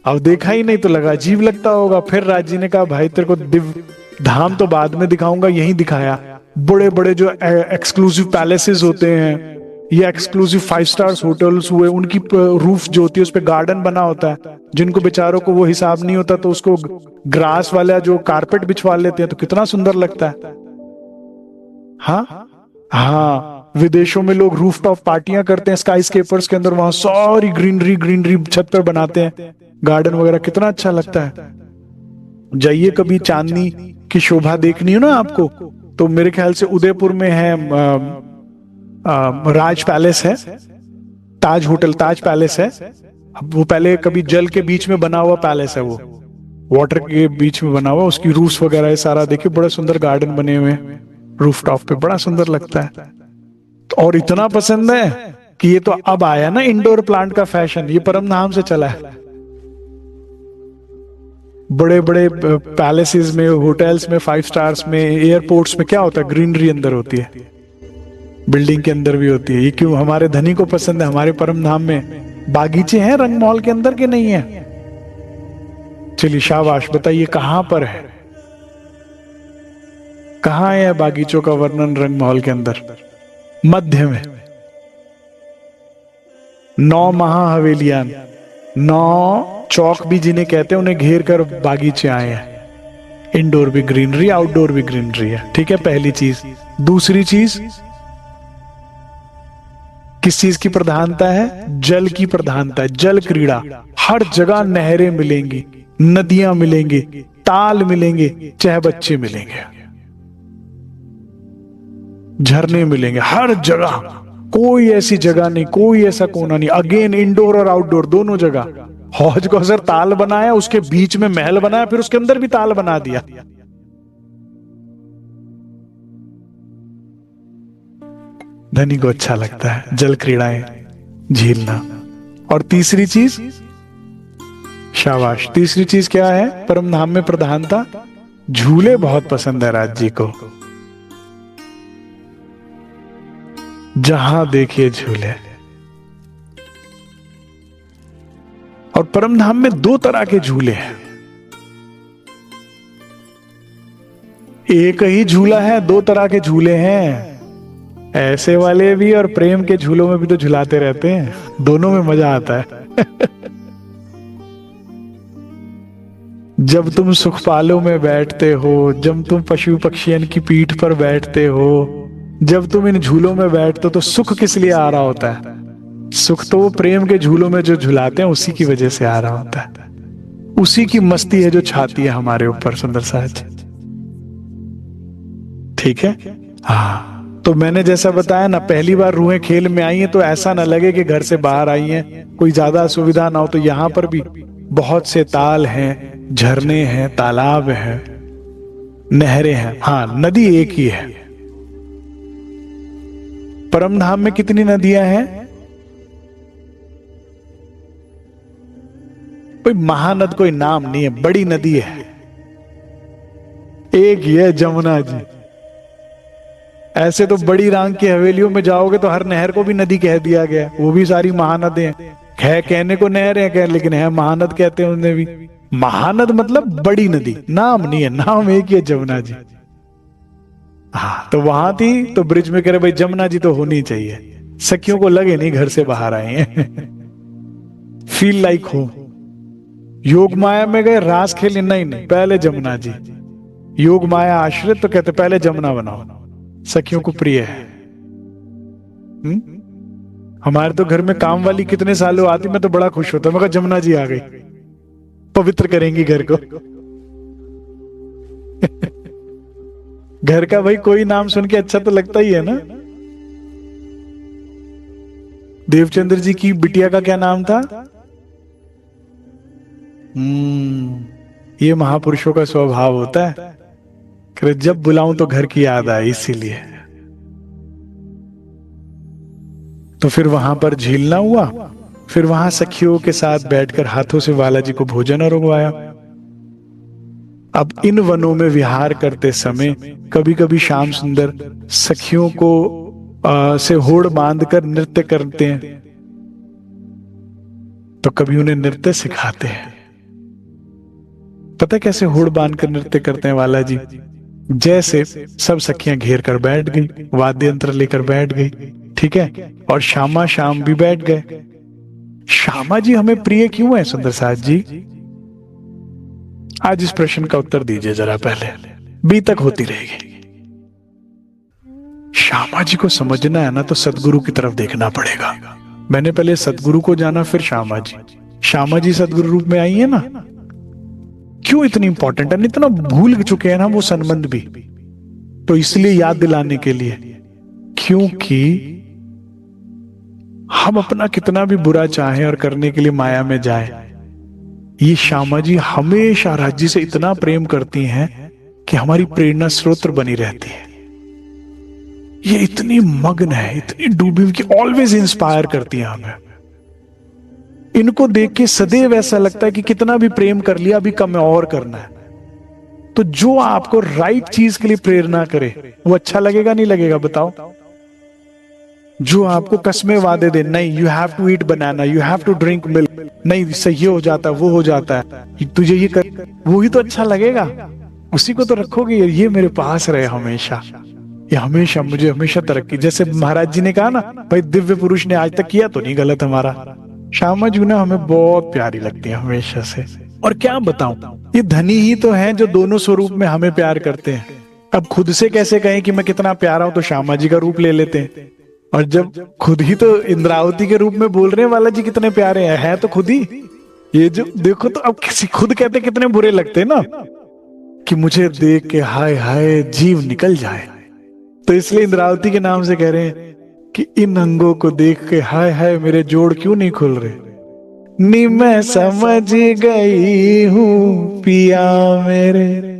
अब देखा ही नहीं तो लगा अजीब लगता होगा। फिर राज जी ने कहा भाई तेरे को दिव्य धाम तो बाद में दिखाऊंगा, यही दिखाया। बड़े बड़े जो एक्सक्लूसिव पैलेसेस होते हैं, ये एक्सक्लूसिव 5 स्टार्स होटल्स हुए, उनकी रूफ जो होती है उस पे गार्डन बना होता है। जिनको बेचारों को वो हिसाब नहीं होता तो उसको ग्रास वाला जो कारपेट बिछवा लेते हैं, तो कितना सुंदर लगता है। हाँ हाँ, विदेशों में लोग रूफटॉप पार्टियां करते हैं स्काई स्केपर्स के अंदर, वहां सारी ग्रीनरी ग्रीनरी छत पर बनाते हैं, गार्डन वगैरह, कितना अच्छा लगता है। जाइए कभी, चांदनी की शोभा देखनी हो ना आपको, तो मेरे ख्याल से उदयपुर में है राज पैलेस है, ताज होटल, ताज पैलेस है। अब वो पहले कभी जल के बीच में बना हुआ पैलेस है, वो वाटर के बीच में बना हुआ, उसकी रूफ्स वगैरह सारा देखिए, बड़े सुंदर गार्डन बने हुए हैं रूफ टॉप पे, बड़ा सुंदर लगता है। और इतना पसंद है कि ये तो अब आया ना इंडोर प्लांट का फैशन, ये परम धाम से चला है। बड़े बड़े पैलेसेस में, होटल्स में, 5 स्टार्स में, एयरपोर्ट्स में क्या होता है, ग्रीनरी अंदर होती है, बिल्डिंग के अंदर भी होती है। ये क्यों हमारे धनी को पसंद है। हमारे परम धाम में बागीचे हैं रंग महल के अंदर के नहीं है? चलिए शाबाश, बताइए कहां पर है, कहां है बागीचों का वर्णन रंग महल के अंदर? मध्य में 9 महाहवेलियां, 9 चौक भी जिन्हें कहते हैं, उन्हें घेर कर बागीचे आए हैं। इंडोर भी ग्रीनरी, आउटडोर भी ग्रीनरी है। ठीक है, पहली चीज। दूसरी चीज, किस चीज की प्रधानता है? जल की प्रधानता है, जल क्रीड़ा। हर जगह नहरें मिलेंगी, नदियां मिलेंगी, ताल मिलेंगे, चहबच्चे मिलेंगे, झरने मिलेंगे, हर जगह। कोई ऐसी जगह नहीं, कोई ऐसा कोना नहीं। अगेन इंडोर और आउटडोर दोनों जगह। हौज को सर ताल बनाया, उसके बीच में महल बनाया, फिर उसके अंदर भी ताल बना दिया। धनी को अच्छा लगता है जल क्रीड़ाएं झीलना। और तीसरी चीज, शाबाश, तीसरी चीज क्या है परम धाम में प्रधानता? झूले बहुत पसंद है राज जी को, जहां देखिए झूले। और परम धाम में 2 तरह के झूले हैं। एक ही झूला है, 2 तरह के झूले हैं, ऐसे वाले भी और प्रेम के झूलों में भी तो झुलाते रहते हैं, दोनों में मजा आता है। जब तुम सुखपालों में बैठते हो, जब तुम पशु पक्षियों की पीठ पर बैठते हो, जब तुम इन झूलों में बैठते हो, तो सुख किस लिए आ रहा होता है? सुख तो वो प्रेम के झूलों में जो झुलाते हैं उसी की वजह से आ रहा होता है। उसी की मस्ती है जो छाती है हमारे ऊपर, सुंदर साहज। ठीक है, हाँ। तो मैंने जैसा बताया ना, पहली बार रूहें खेल में आई हैं तो ऐसा ना लगे कि घर से बाहर आई हैं, कोई ज्यादा असुविधा ना हो। तो यहाँ पर भी बहुत से ताल हैं, झरने हैं, तालाब हैं, नहरें हैं। हाँ, नदी एक ही है। परम धाम में कितनी नदियां हैं? कोई महानद कोई नाम नहीं है, बड़ी नदी है एक ही है, जमुना जी। ऐसे तो बड़ी रांग की हवेलियों में जाओगे तो हर नहर को भी नदी कह दिया गया, वो भी सारी महानदें हैं। है कहने को नहर है, लेकिन है महानद कहते हैं उन्हें भी। महानद मतलब बड़ी नदी, नाम नहीं है, नाम एक ही है, जमुना जी। हाँ, तो वहां थी तो ब्रिज में कह रहे भाई जमुना जी तो होनी चाहिए। सखियों को लगे नहीं घर से बाहर आए हैं फील लाइक हो। योग माया में गए, रास खेल, नहीं, पहले जमुना जी। योग माया आश्रित तो कहते पहले जमुना बनाओ, सखियों को प्रिय है। हमारे तो घर में काम वाली कितने सालों आती, मैं तो बड़ा खुश होता, मैं कहा जमुना जी आ गई, पवित्र करेंगी घर को घर का भाई कोई नाम सुन के अच्छा तो लगता ही है ना। देवचंद्र जी की बिटिया का क्या नाम था? ये महापुरुषों का स्वभाव होता है कि जब बुलाऊं तो घर की याद आए, इसीलिए। तो फिर वहां पर झीलना हुआ, फिर वहां सखियों के साथ बैठकर हाथों से बालाजी को भोजन उगवाया। अब इन वनों में विहार करते समय कभी कभी श्याम सुंदर सखियों को से होड़ बांधकर नृत्य करते हैं, तो कभी उन्हें नृत्य सिखाते हैं। पता कैसे होड़ बांधकर नृत्य करते हैं बालाजी? जैसे सब सखियां घेर कर बैठ गई, वाद्य यंत्र लेकर बैठ गई, ठीक है, और श्यामा श्याम भी बैठ गए। श्यामा जी हमें प्रिय क्यों है सुंदर साथ जी? आज इस प्रश्न का उत्तर दीजिए जरा, पहले बी तक होती रहेगी। श्यामा जी को समझना है ना तो सदगुरु की तरफ देखना पड़ेगा। मैंने पहले सदगुरु को जाना, फिर श्यामा जी। श्यामा जी सदगुरु रूप में आई है ना, क्यों इतनी इंपॉर्टेंट है? इतना भूल चुके हैं ना वो संबंध भी, तो इसलिए याद दिलाने के लिए, क्योंकि हम अपना कितना भी बुरा चाहें और करने के लिए माया में जाए, ये श्यामा जी हमेशा राज्य से इतना प्रेम करती हैं कि हमारी प्रेरणा स्रोत बनी रहती है। ये इतनी मग्न है, इतनी डूबी हुई कि ऑलवेज इंस्पायर करती है हमें। इनको देख के सदैव ऐसा लगता है कि कितना भी प्रेम कर लिया, अभी कम और करना है। तो जो आपको राइट चीज के लिए प्रेरणा करे वो अच्छा लगेगा नहीं लगेगा बताओ? जो आपको कसमें वादे दे, नहीं you have to eat banana, you have to drink milk, नहीं सही हो जाता वो हो जाता है, तुझे ये कर, वो ही तो अच्छा लगेगा, उसी को तो रखोगे। ये मेरे पास रहे हमेशा, ये हमेशा मुझे हमेशा तरक्की। जैसे महाराज जी ने कहा ना, भाई दिव्य पुरुष ने आज तक किया तो नहीं गलत हमारा। श्यामा जी ना हमें बहुत प्यारी लगती है हमेशा से। और क्या बताऊं, ये धनी ही तो हैं जो दोनों स्वरूप में हमें प्यार करते हैं। अब खुद से कैसे कहें कि मैं कितना प्यारा हूं, तो श्यामा जी का रूप ले लेते हैं। और जब खुद ही तो इंद्रावती के रूप में बोल रहे हैं बालाजी कितने प्यारे हैं, है तो खुद ही। ये जो देखो तो अब किसी खुद कहते कितने बुरे लगते हैं ना, कि मुझे देख के हाय हाय जीव निकल जाए। तो इसलिए इंद्रावती के नाम से कह रहे हैं कि इन अंगों को देख के हाय हाय मेरे जोड़ क्यों नहीं खुल रहे। नी मैं समझ गई हूं पिया मेरे,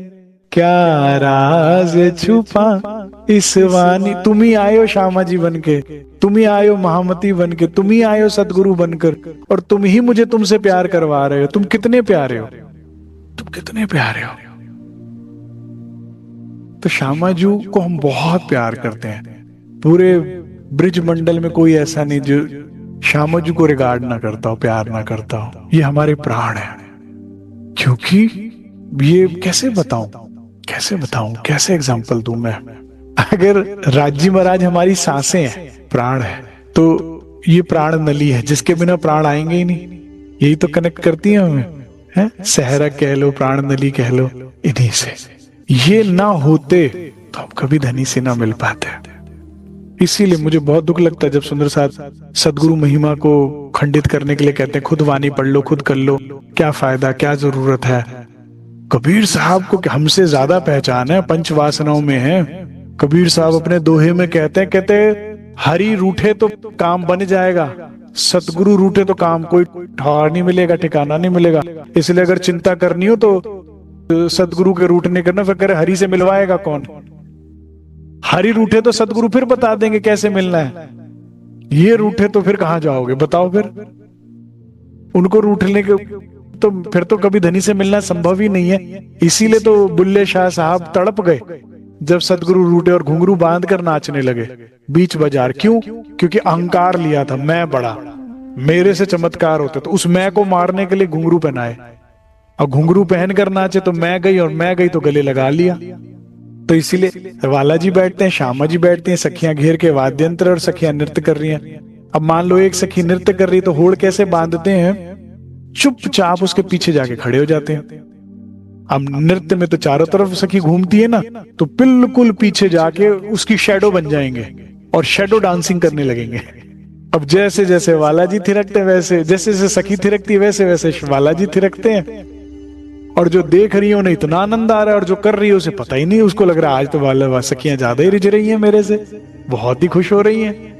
क्या राज छुपा इस वाणी। तुम ही आए हो श्यामा जी बनके, तुम ही आए हो महामती बनके, तुम ही आए हो सदगुरु बनकर, और तुम ही मुझे तुमसे प्यार करवा रहे हो। तुम कितने प्यारे हो, तुम कितने प्यारे हो। तो श्यामा जी को हम बहुत प्यार करते हैं। पूरे ब्रिज मंडल में कोई ऐसा नहीं जो श्यामा जी को रिगार्ड ना करता हो, प्यार ना करता हो। ये हमारे प्राण है। क्योंकि ये कैसे बताऊं, कैसे एग्जाम्पल दूं मैं। अगर राज्य महाराज हमारी सांसें हैं, प्राण है, तो ये प्राण नली है जिसके बिना प्राण आएंगे ही नहीं। यही तो कनेक्ट करती है हमें, है सहरा कह लो, प्राण नली कह लो, इन्हीं से। ये ना होते तो हम कभी धनी से ना मिल पाते। इसीलिए मुझे बहुत दुख लगता है जब सुंदर साथ सदगुरु महिमा को खंडित करने के लिए कहते हैं खुद वाणी पढ़ लो, खुद कर लो, क्या फायदा, क्या जरूरत है। कबीर साहब को हमसे ज्यादा पहचान है, पंच वासनाओं में है। कबीर साहब अपने दोहे में कहते हरि रूठे तो काम बन जाएगा, सतगुरु रूठे तो काम कोई ठौर नहीं मिलेगा, ठिकाना नहीं मिलेगा। इसलिए अगर चिंता करनी हो तो सतगुरु के रूठने करना, फिर करे हरि से मिलवाएगा कौन? हरि रूठे तो सतगुरु फिर बता देंगे कैसे मिलना है। ये रूठे तो फिर कहां जाओगे बताओ? फिर उनको रूठने के तो फिर तो कभी धनी से मिलना संभव ही नहीं है। इसीलिए तो बुल्ले शाह साहब तड़प गए जब सतगुरु रूठे और घुंघरू बांध कर नाचने लगे बीच बाजार। क्यों? क्योंकि अहंकार लिया था, मैं बड़ा, मेरे से चमत्कार होते, तो उस मैं को मारने के लिए घुंघरू पहनाए। और घुंघरू पहन कर नाचे तो मैं गई, और मैं गई तो गले लगा लिया। तो इसीलिए वाला जी बैठते हैं, श्यामा जी बैठते हैं, सखियां घेर के वाद्य यंत्र, और सखियां नृत्य कर रही हैं। अब मान लो एक सखी नृत्य कर रही है तो होड़ कैसे बांधते हैं? चुपचाप उसके पीछे जाके खड़े हो जाते हैं। अब नृत्य में तो चारों तरफ सखी घूमती है ना, तो बिल्कुल पीछे जाके उसकी शैडो बन जाएंगे और शैडो डांसिंग करने लगेंगे। अब जैसे जैसे वाला जी थिरकते वैसे, जैसे जैसे सखी थिरकती है वैसे वैसे वाला जी थिरकते हैं। और जो देख रही है उन्हें इतना आनंद आ रहा है, और जो कर रही है उसे पता ही नहीं, उसको लग रहा है आज तो वाला सखियां ज्यादा ही रिझ रही हैं मेरे से, बहुत ही खुश हो रही हैं,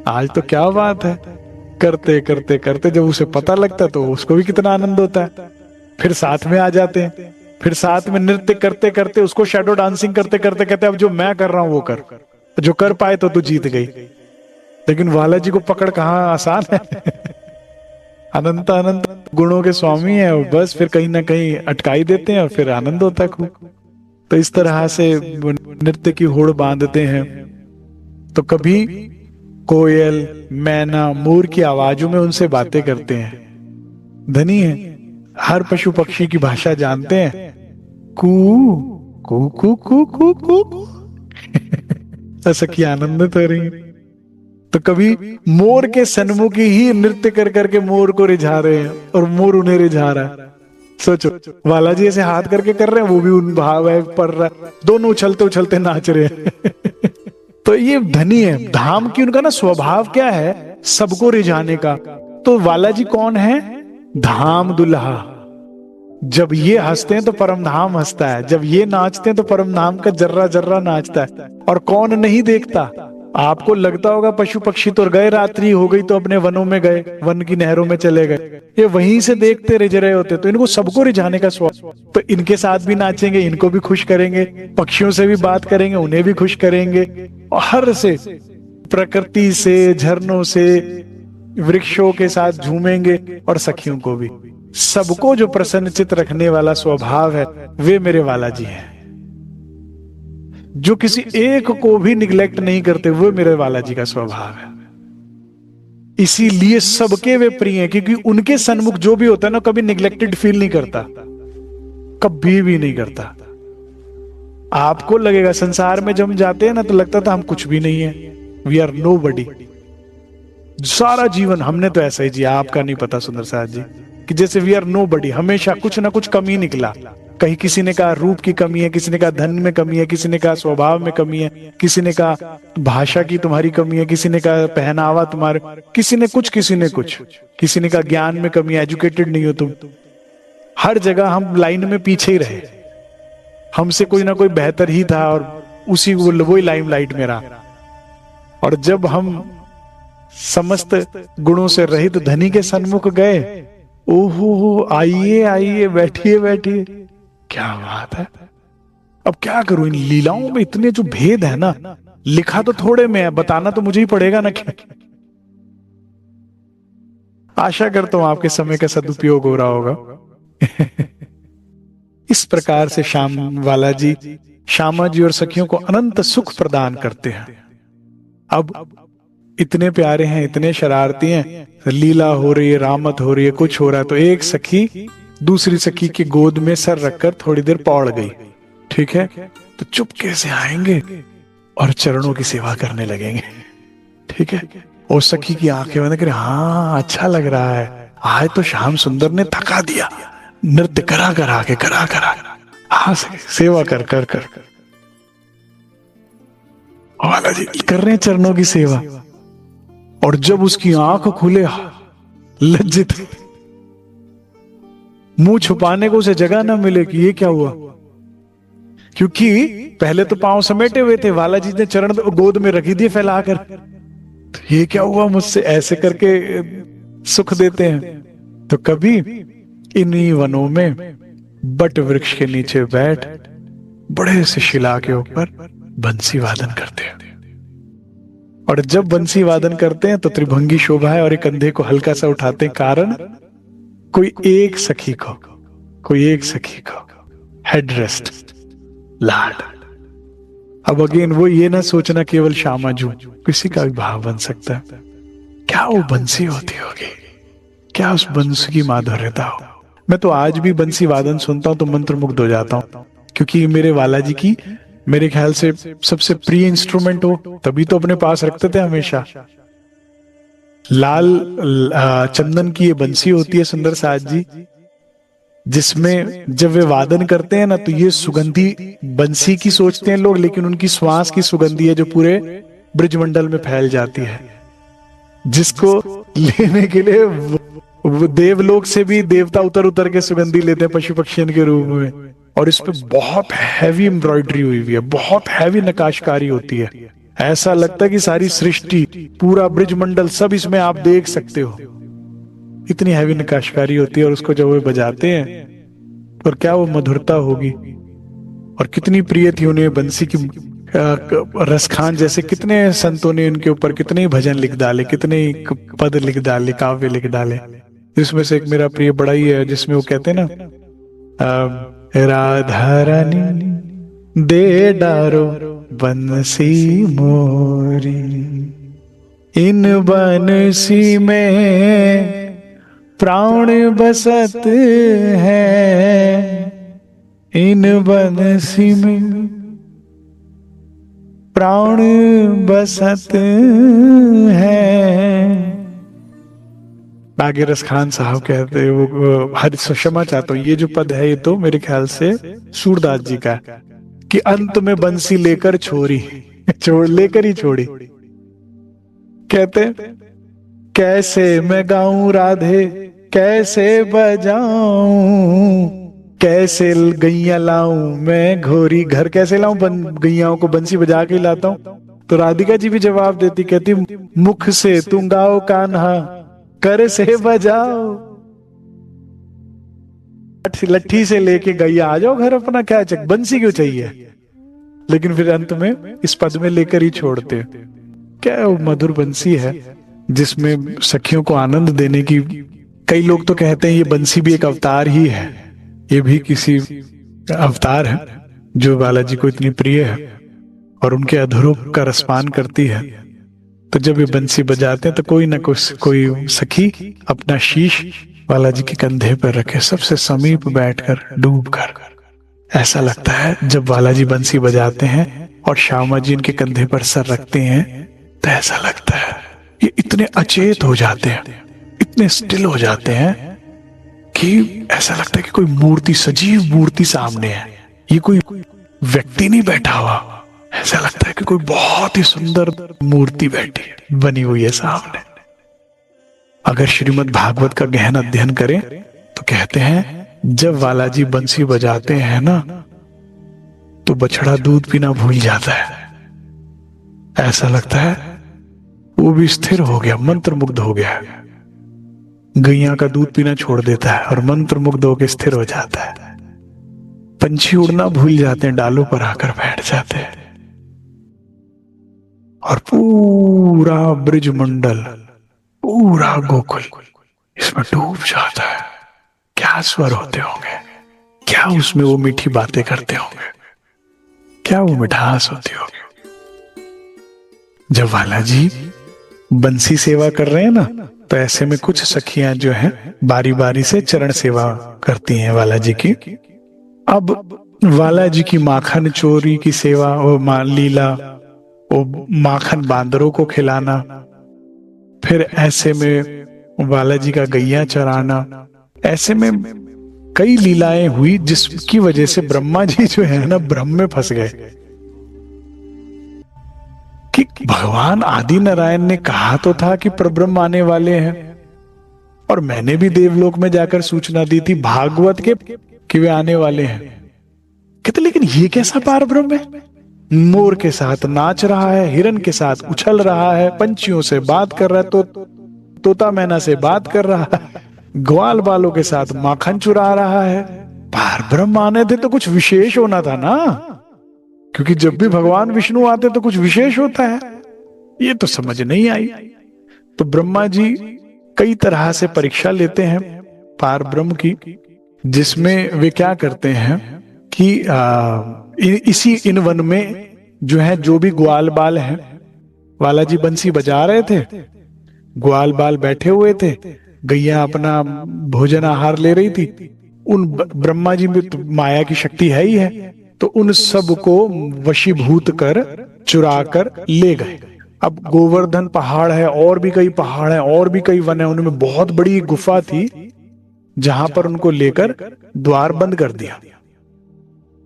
आज तो क्या बात है। करते करते करते जब उसे पता लगता है तो उसको भी कितना आनंद होता है। फिर साथ में आ जाते हैं, फिर साथ में नृत्य करते करते उसको शैडो डांसिंग करते करते कहते अब जो मैं कर रहा हूं वो कर, जो कर पाए तो तू जीत गई। लेकिन वाला जी को पकड़ कहाँ आसान है। अनंत अनंत गुणों के स्वामी है, बस फिर कहीं ना कहीं अटकाई देते हैं और फिर आनंद होता है खूब। तो इस तरह से नृत्य की होड़ बांधते हैं। तो कभी कोयल, मैना, मोर की आवाजों में उनसे बातें करते हैं। धनी है, हर पशु पक्षी की भाषा जानते हैं। कू कू कू कू कू कू सखी आनंदित हो रही है। तो कभी मोर के सन्मुख ही नृत्य कर करके मोर को रिझा रहे हैं और मोर उन्हें रिझा रहा है। सोचो, वाला जी ऐसे हाथ करके कर रहे हैं, वो भी उन भाव है पढ़ रहा है, दोनों उछलते उछलते नाच रहे हैं। तो ये धनी है। धाम की उनका ना स्वभाव क्या है? सबको रिझाने का। तो वाला जी कौन है? धाम दुल्हा। जब ये हंसते हैं तो परम धाम हंसता है, जब ये नाचते हैं तो परम धाम का जर्रा जर्रा नाचता है। और कौन नहीं देखता? आपको लगता होगा पशु पक्षी तो गए, रात्रि हो गई तो अपने वनों में गए, वन की नहरों में चले गए, ये वहीं से देखते रिझ रहे होते। तो इनको सबको रिझाने का स्वभाव, तो इनके साथ भी नाचेंगे, इनको भी खुश करेंगे, पक्षियों से भी बात करेंगे, उन्हें भी खुश करेंगे, और हर से, प्रकृति से, झरनों से, वृक्षों के साथ झूमेंगे, और सखियों को भी। सबको जो प्रसन्नचित रखने वाला स्वभाव है वे मेरे वाला जी हैं। जो किसी एक को भी निग्लेक्ट नहीं करते, वो मेरे वाला जी का स्वभाव है। इसीलिए सबके वे प्रिय हैं, क्योंकि उनके सन्मुख जो भी होता है ना, कभी निग्लेक्टेड फील नहीं करता, कभी भी नहीं करता। आपको लगेगा संसार में जब हम जाते हैं ना तो लगता था हम कुछ भी नहीं है, वी आर नोबडी। सारा जीवन हमने तो ऐसा ही जिया, आपका नहीं पता सुंदर साथ जी, कि जैसे वी आर नोबडी, हमेशा कुछ ना कुछ कमी निकला। कहीं किसी ने कहा रूप की कमी है, किसी ने कहा धन में कमी है, किसी ने कहा स्वभाव में कमी है, किसी ने कहा भाषा की तुम्हारी कमी है, किसी ने कहा पहनावा तुम्हारे, किसी ने कुछ, किसी ने कहा ज्ञान में कमी है, एजुकेटेड नहीं हो तुम। हर जगह हम लाइन में पीछे ही रहे, हमसे कोई ना कोई बेहतर ही था और उसी वही लाइमलाइट में रहा। और जब हम समस्त गुणों से रहित धनी के सन्मुख गए, ओहो आइए आइए, बैठिए बैठिए, क्या बात है। अब क्या करूं, इन लीलाओं में इतने जो भेद है ना, लिखा तो थोड़े में है, बताना तो मुझे ही पड़ेगा ना। क्या आशा करता हूं आपके समय का सदुपयोग हो रहा होगा। इस प्रकार से श्यामा जी और सखियों को अनंत सुख प्रदान करते हैं। अब इतने प्यारे हैं, इतने शरारती हैं, लीला हो रही है, रामत हो रही है, कुछ हो रहा है, तो एक सखी दूसरी सखी की गोद में सर रखकर थोड़ी देर पौड़ गई। ठीक है, तो चुपके से आएंगे और चरणों की सेवा करने लगेंगे। ठीक है, और सखी की आंखें बंद कर, हाँ अच्छा लग रहा है, आज तो श्याम सुंदर ने थका दिया, नृत्य करा करा हाँ सेवा कर कर कर वाला जी कर रहे हैं चरणों की सेवा। और जब उसकी आंख खुले, लज्जित, मुंह छुपाने को उसे जगह ना मिले कि ये क्या हुआ, क्योंकि पहले तो पांव समेटे हुए थे, वाला जी ने चरण गोद में रखी दिए फैलाकर। ये क्या हुआ मुझसे, ऐसे करके सुख देते हैं। तो कभी इन्हीं वनों में बट वृक्ष के नीचे बैठ बड़े से शिला के ऊपर बंसी वादन करते हैं। और जब बंसी वादन करते हैं तो त्रिभंगी शोभा है और एक कंधे को हल्का सा उठाते हैं। कारण कोई एक सखी को हेडरेस्ट, लाड। अब अगेन वो ये ना सोचना केवल श्यामाजू, किसी का भी भाव बन सकता है। क्या वो बंसी होती होगी, क्या उस बंसी की माधुर्यता हो। मैं तो आज भी बंसी वादन सुनता हूं तो मंत्रमुग्ध हो जाता हूं, क्योंकि मेरे वाला जी की मेरे ख्याल से सबसे प्रिय इंस्ट्रूमेंट हो, तभी तो अपने पास रखते थे हमेशा। लाल चंदन की ये बंसी होती है सुंदर साज जी, जिसमें जब वे वादन करते हैं ना तो ये सुगंधी बंसी की सोचते हैं लोग, लेकिन उनकी श्वास की सुगंधी है जो पूरे ब्रजमंडल में फैल जाती है, जिसको लेने के लिए वो देवलोक से भी देवता उतर उतर के सुगंधी लेते हैं पशु पक्षियों के रूप में। और इस पे बहुत हैवी एम्ब्रॉयडरी हुई है, बहुत हैवी नकाशकारी होती है। ऐसा लगता है कि सारी सृष्टि, पूरा ब्रजमंडल सब इसमें आप देख सकते हो, इतनी हैवी नकाशकारी होती है। और उसको जब वो बजाते हैं और क्या वो मधुरता होगी। और कितनी प्रिय थी उन्हें बंसी की। रसखान जैसे कितने संतों ने इनके ऊपर कितने भजन लिख डाले, कितने पद लिख डाले, काव्य लिख डाले। जिसमें से एक मेरा प्रिय बड़ा ही है, जिसमें वो कहते हैं ना, राधा रानी दे डारो बंसी मोरी, इन बंसी में प्राण बसत है, इन बंसी में प्राण बसत है। आगे रसखान साहब कहते हैं, वो हर क्षमा चाहता हूँ, ये जो पद है ये तो मेरे ख्याल से सूरदास जी का, कि अंत में बंसी लेकर छोड़ी, लेकर ही छोड़ी। कहते कैसे मैं गाऊं राधे, कैसे बजाऊं, कैसे गैया लाऊं मैं घोरी घर, कैसे लाऊं गैयाओं को बंसी बजा के लाता हूं। तो राधिका जी भी जवाब देती, कहती मुख से तुम गाओ कान्हा, कर से बजाओ, लट्ठी से लेके गैया आ जाओ घर अपना, क्या बंसी क्यों चाहिए। लेकिन फिर अंत में इस पद में लेकर ही छोड़ते। क्या वो मधुर बंसी है जिसमें सखियों को आनंद देने की। कई लोग तो कहते हैं ये बंसी भी एक अवतार ही है, ये भी किसी अवतार है जो बालाजी को इतनी प्रिय है और उनके अधरों का रसपान करती है। तो जब ये बंसी बजाते हैं तो कोई ना कोई सखी अपना शीश बालाजी के कंधे पर रखे, सबसे समीप बैठकर डूब कर। ऐसा लगता है जब बालाजी बंसी बजाते हैं और श्यामा जी इनके कंधे पर सर रखते हैं तो ऐसा लगता है ये इतने अचेत हो जाते हैं, इतने स्टिल हो जाते हैं कि ऐसा लगता है कि कोई मूर्ति, सजीव मूर्ति सामने है। ये कोई व्यक्ति नहीं बैठा हुआ, ऐसा लगता है कि कोई बहुत ही सुंदर मूर्ति बैठी बनी हुई है सामने। अगर श्रीमद् भागवत का गहन अध्ययन करें तो कहते हैं जब बालाजी बंसी बजाते हैं ना तो बछड़ा दूध पीना भूल जाता है। ऐसा लगता है वो भी स्थिर हो गया, मंत्रमुग्ध हो गया, गैया का दूध पीना छोड़ देता है और मंत्रमुग्ध होकर स्थिर हो जाता है। पंछी उड़ना भूल जाते हैं, डालों पर आकर बैठ जाते हैं और पूरा ब्रजमंडल, पूरा गोकुल इसमें डूब जाता है। क्या स्वर होते होंगे, क्या उसमें वो मीठी बातें करते होंगे, क्या वो मिठास होती होगी। जब बालाजी बंसी सेवा कर रहे हैं ना तो ऐसे में कुछ सखियां जो हैं बारी बारी से चरण सेवा करती हैं बालाजी की। अब बालाजी की माखन चोरी की सेवा, वो लीला, वो माखन बांदरों को खिलाना, फिर ऐसे में बालाजी का गैया चराना, ऐसे में कई लीलाएं हुई जिसकी वजह से ब्रह्मा जी जो है ना भ्रम में फंस गए कि भगवान आदि नारायण ने कहा तो था कि परब्रह्म आने वाले हैं, और मैंने भी देवलोक में जाकर सूचना दी थी भागवत के कि वे आने वाले हैं। कहते लेकिन ये कैसा पार ब्रह्म है, मोर के साथ नाच रहा है, हिरन के साथ उछल रहा है, पंछियों से बात कर रहा है, तो तोता मैना से बात कर रहा है, ग्वाल बालों के साथ माखन चुरा रहा है। पार ब्रह्म आने थे तो कुछ विशेष होना था ना, क्योंकि जब भी भगवान विष्णु आते तो कुछ विशेष होता है। ये तो समझ नहीं आई। तो ब्रह्मा जी कई तरह से परीक्षा लेते हैं पार ब्रह्म की, जिसमें वे क्या करते हैं कि इसी इन वन में जो है, जो भी ग्वाल बाल हैं, वाला जी बंसी बजा रहे थे, ग्वाल बाल बैठे हुए थे, गैया अपना भोजन आहार ले रही थी, उन ब्रह्मा जी में तो माया की शक्ति है ही है, तो उन सब को वशीभूत कर चुरा कर ले गए। अब गोवर्धन पहाड़ है, और भी कई पहाड़ है, और भी कई वन है, उनमें बहुत बड़ी गुफा थी जहां पर उनको लेकर द्वार बंद कर दिया।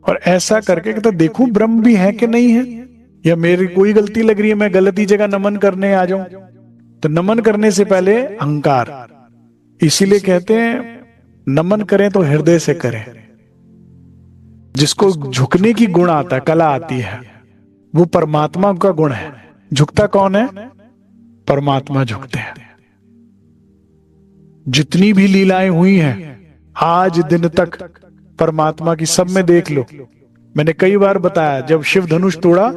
और ऐसा करके कहता देखूं ब्रह्म भी है कि नहीं है, या मेरी कोई गलती लग रही है, मैं गलती जगह नमन करने आ जाऊं। तो नमन करने से पहले अहंकार, इसीलिए कहते हैं नमन करें तो हृदय से करें। जिसको झुकने की गुण आता है, कला आती है, वो परमात्मा का गुण है। झुकता कौन है? परमात्मा झुकते हैं। जितनी भी लीलाएं हुई हैं आज दिन तक परमात्मा की, सब में देख लो। मैंने कई बार बताया, जब शिव धनुष तोड़ा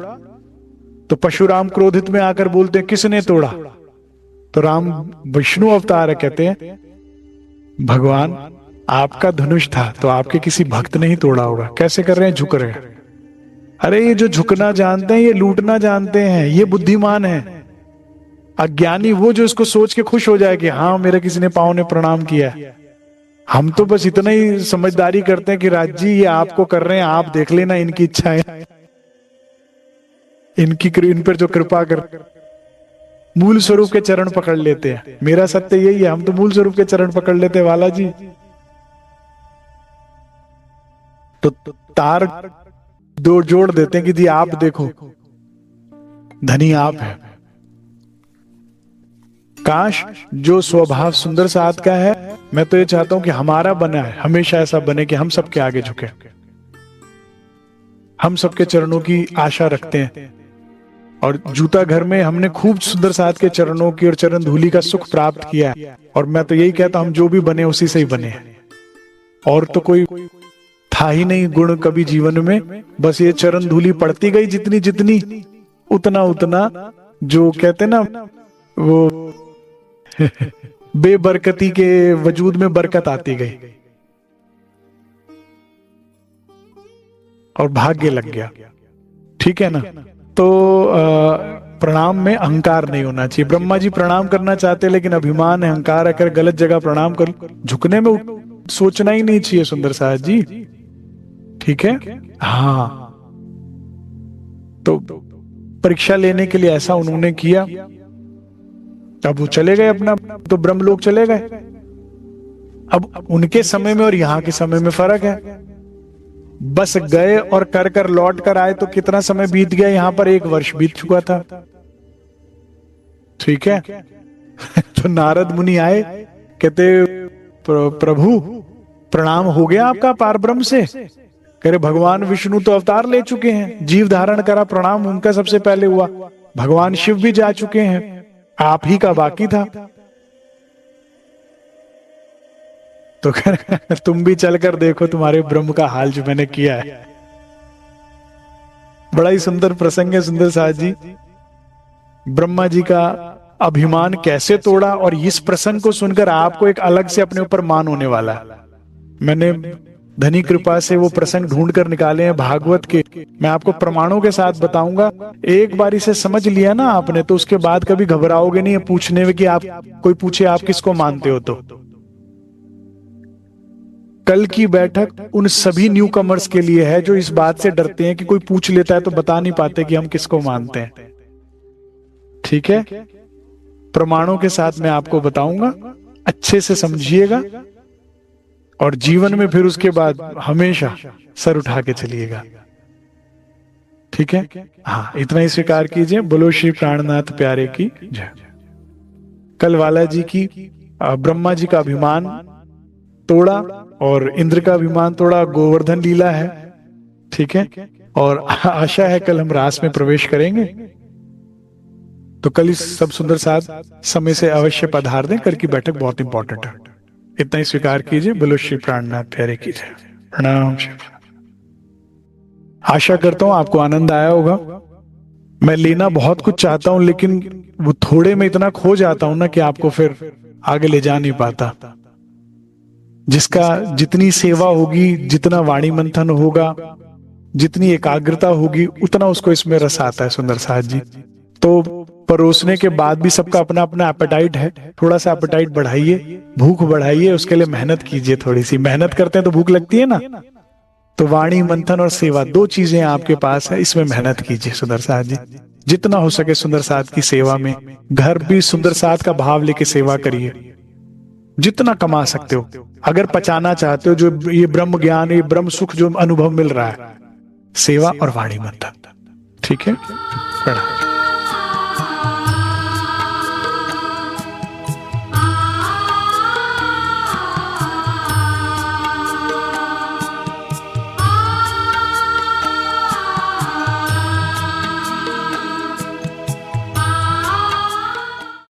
तो परशुराम क्रोधित में आकर बोलते हैं किसने तोड़ा? तो राम विष्णु अवतार है, कहते हैं भगवान आपका धनुष था तो आपके किसी भक्त ने ही तोड़ा होगा। कैसे कर रहे हैं? झुक रहे हैं। अरे ये जो झुकना जानते हैं, ये लूटना जानते हैं, ये बुद्धिमान है। अज्ञानी वो जो इसको सोच के खुश हो जाए कि हाँ मेरे किसी ने पांव ने प्रणाम किया है। हम तो बस इतना ही समझदारी करते हैं कि राज जी ये आपको कर रहे हैं, आप देख लेना इनकी इच्छाएं, इन पर जो कृपा कर, मूल स्वरूप के चरण पकड़ लेते हैं। मेरा सत्य यही है, हम तो मूल स्वरूप के चरण पकड़ लेते हैं वाला जी। तो तार दो जोड़ देते हैं कि जी आप देखो, धनी आप है। काश जो स्वभाव सुंदर साथ का है, मैं तो ये चाहता हूं कि हमारा बना है, हमेशा ऐसा बने कि हम सबके आगे झुके, हम सबके चरणों की आशा रखते हैं। और जूता घर में हमने खूब सुंदर साथ के चरणों की और चरण धूली का सुख प्राप्त किया है। और मैं तो यही कहता हूं हम जो भी बने उसी से ही बने हैं, और तो कोई था ही नहीं गुण कभी जीवन में। बस ये चरण धूली पड़ती गई जितनी जितनी, उतना उतना जो कहते ना वो बेबरकती के वजूद में बरकत आती गई और भाग्य लग गया। ठीक है ना? तो प्रणाम में अहंकार नहीं होना चाहिए। ब्रह्मा जी प्रणाम करना चाहते लेकिन अभिमान है, अहंकार है, गलत जगह प्रणाम कर, झुकने में सोचना ही नहीं चाहिए सुंदर साहब जी। ठीक है? हाँ, तो परीक्षा लेने के लिए ऐसा उन्होंने किया। अब वो चले गए अपना, तो ब्रह्मलोक चले गए। अब उनके समय में और यहाँ के समय में फर्क है। बस गए और कर कर लौट कर आए तो कितना समय बीत गया, यहां पर 1 वर्ष बीत चुका था। ठीक है? तो नारद मुनि आए, कहते प्रभु प्रणाम हो गया आपका पार ब्रह्म से। कह रहे भगवान विष्णु तो अवतार ले चुके हैं, जीव धारण करा, प्रणाम उनका सबसे पहले हुआ। भगवान शिव भी जा चुके हैं, आप ही का बाकी था। तो तुम भी चलकर देखो तुम्हारे ब्रह्म का हाल जो मैंने किया है। बड़ा ही सुंदर प्रसंग है सुंदर साथ जी। ब्रह्मा जी का अभिमान कैसे तोड़ा, और इस प्रसंग को सुनकर आपको एक अलग से अपने ऊपर मान होने वाला है। मैंने धनी कृपा से वो प्रसंग ढूंढ कर निकाले हैं भागवत के, मैं आपको प्रमाणों के साथ बताऊंगा। एक बार इसे समझ लिया ना आपने, तो उसके बाद कभी घबराओगे नहीं पूछने में कि आप कोई पूछे आप किसको मानते हो। तो कल की बैठक उन सभी न्यू कमर्स के लिए है जो इस बात से डरते हैं कि कोई पूछ लेता है तो बता नहीं पाते कि हम किसको मानते हैं। ठीक है? प्रमाणों के साथ मैं आपको बताऊंगा, अच्छे से समझिएगा, और जीवन में फिर उसके बाद हमेशा सर उठा के चलिएगा। ठीक है? हाँ, इतना ही स्वीकार कीजिए। बोलो श्री प्राणनाथ प्यारे की जय। कल वाला जी की ब्रह्मा जी का अभिमान तोड़ा और इंद्र का अभिमान तोड़ा, गोवर्धन लीला है। ठीक है? और आशा है कल हम रास में प्रवेश करेंगे। तो कल इस सब सुंदर साथ समय से अवश्य पधार दें। कल की बैठक बहुत इंपॉर्टेंट है। इतना ही स्वीकार कीजिए। बोलो श्री प्राणनाथ प्यारे कीजिए। प्रणाम श्री। आशा करता हूं आपको आनंद आया होगा। मैं लेना बहुत कुछ चाहता हूं, लेकिन वो थोड़े में इतना खो जाता हूं ना कि आपको फिर आगे ले जा नहीं पाता। जिसका जितनी सेवा होगी, जितना वाणी मंथन होगा, जितनी एकाग्रता होगी, उतना उसको इसमें रस आता है सुंदर साथ जी। तो परोसने के बाद भी सबका अपना अपना एपेटाइट है। थोड़ा सा एपेटाइट बढ़ाइए, भूख बढ़ाइए, उसके लिए मेहनत कीजिए। थोड़ी सी मेहनत करते हैं तो भूख लगती है ना। तो वाणी मंथन और सेवा, दो चीजें आपके पास है, इसमें मेहनत कीजिए सुंदर साथ जी। जितना हो सके सुंदर साथ की सेवा में। घर भी सुंदर साथ का भाव लेके सेवा करिए, जितना कमा सकते हो। अगर पचाना चाहते हो जो ये ब्रह्म ज्ञान, ये ब्रह्म सुख जो अनुभव मिल रहा है, सेवा और वाणी मंथन। ठीक है, प्रणाम।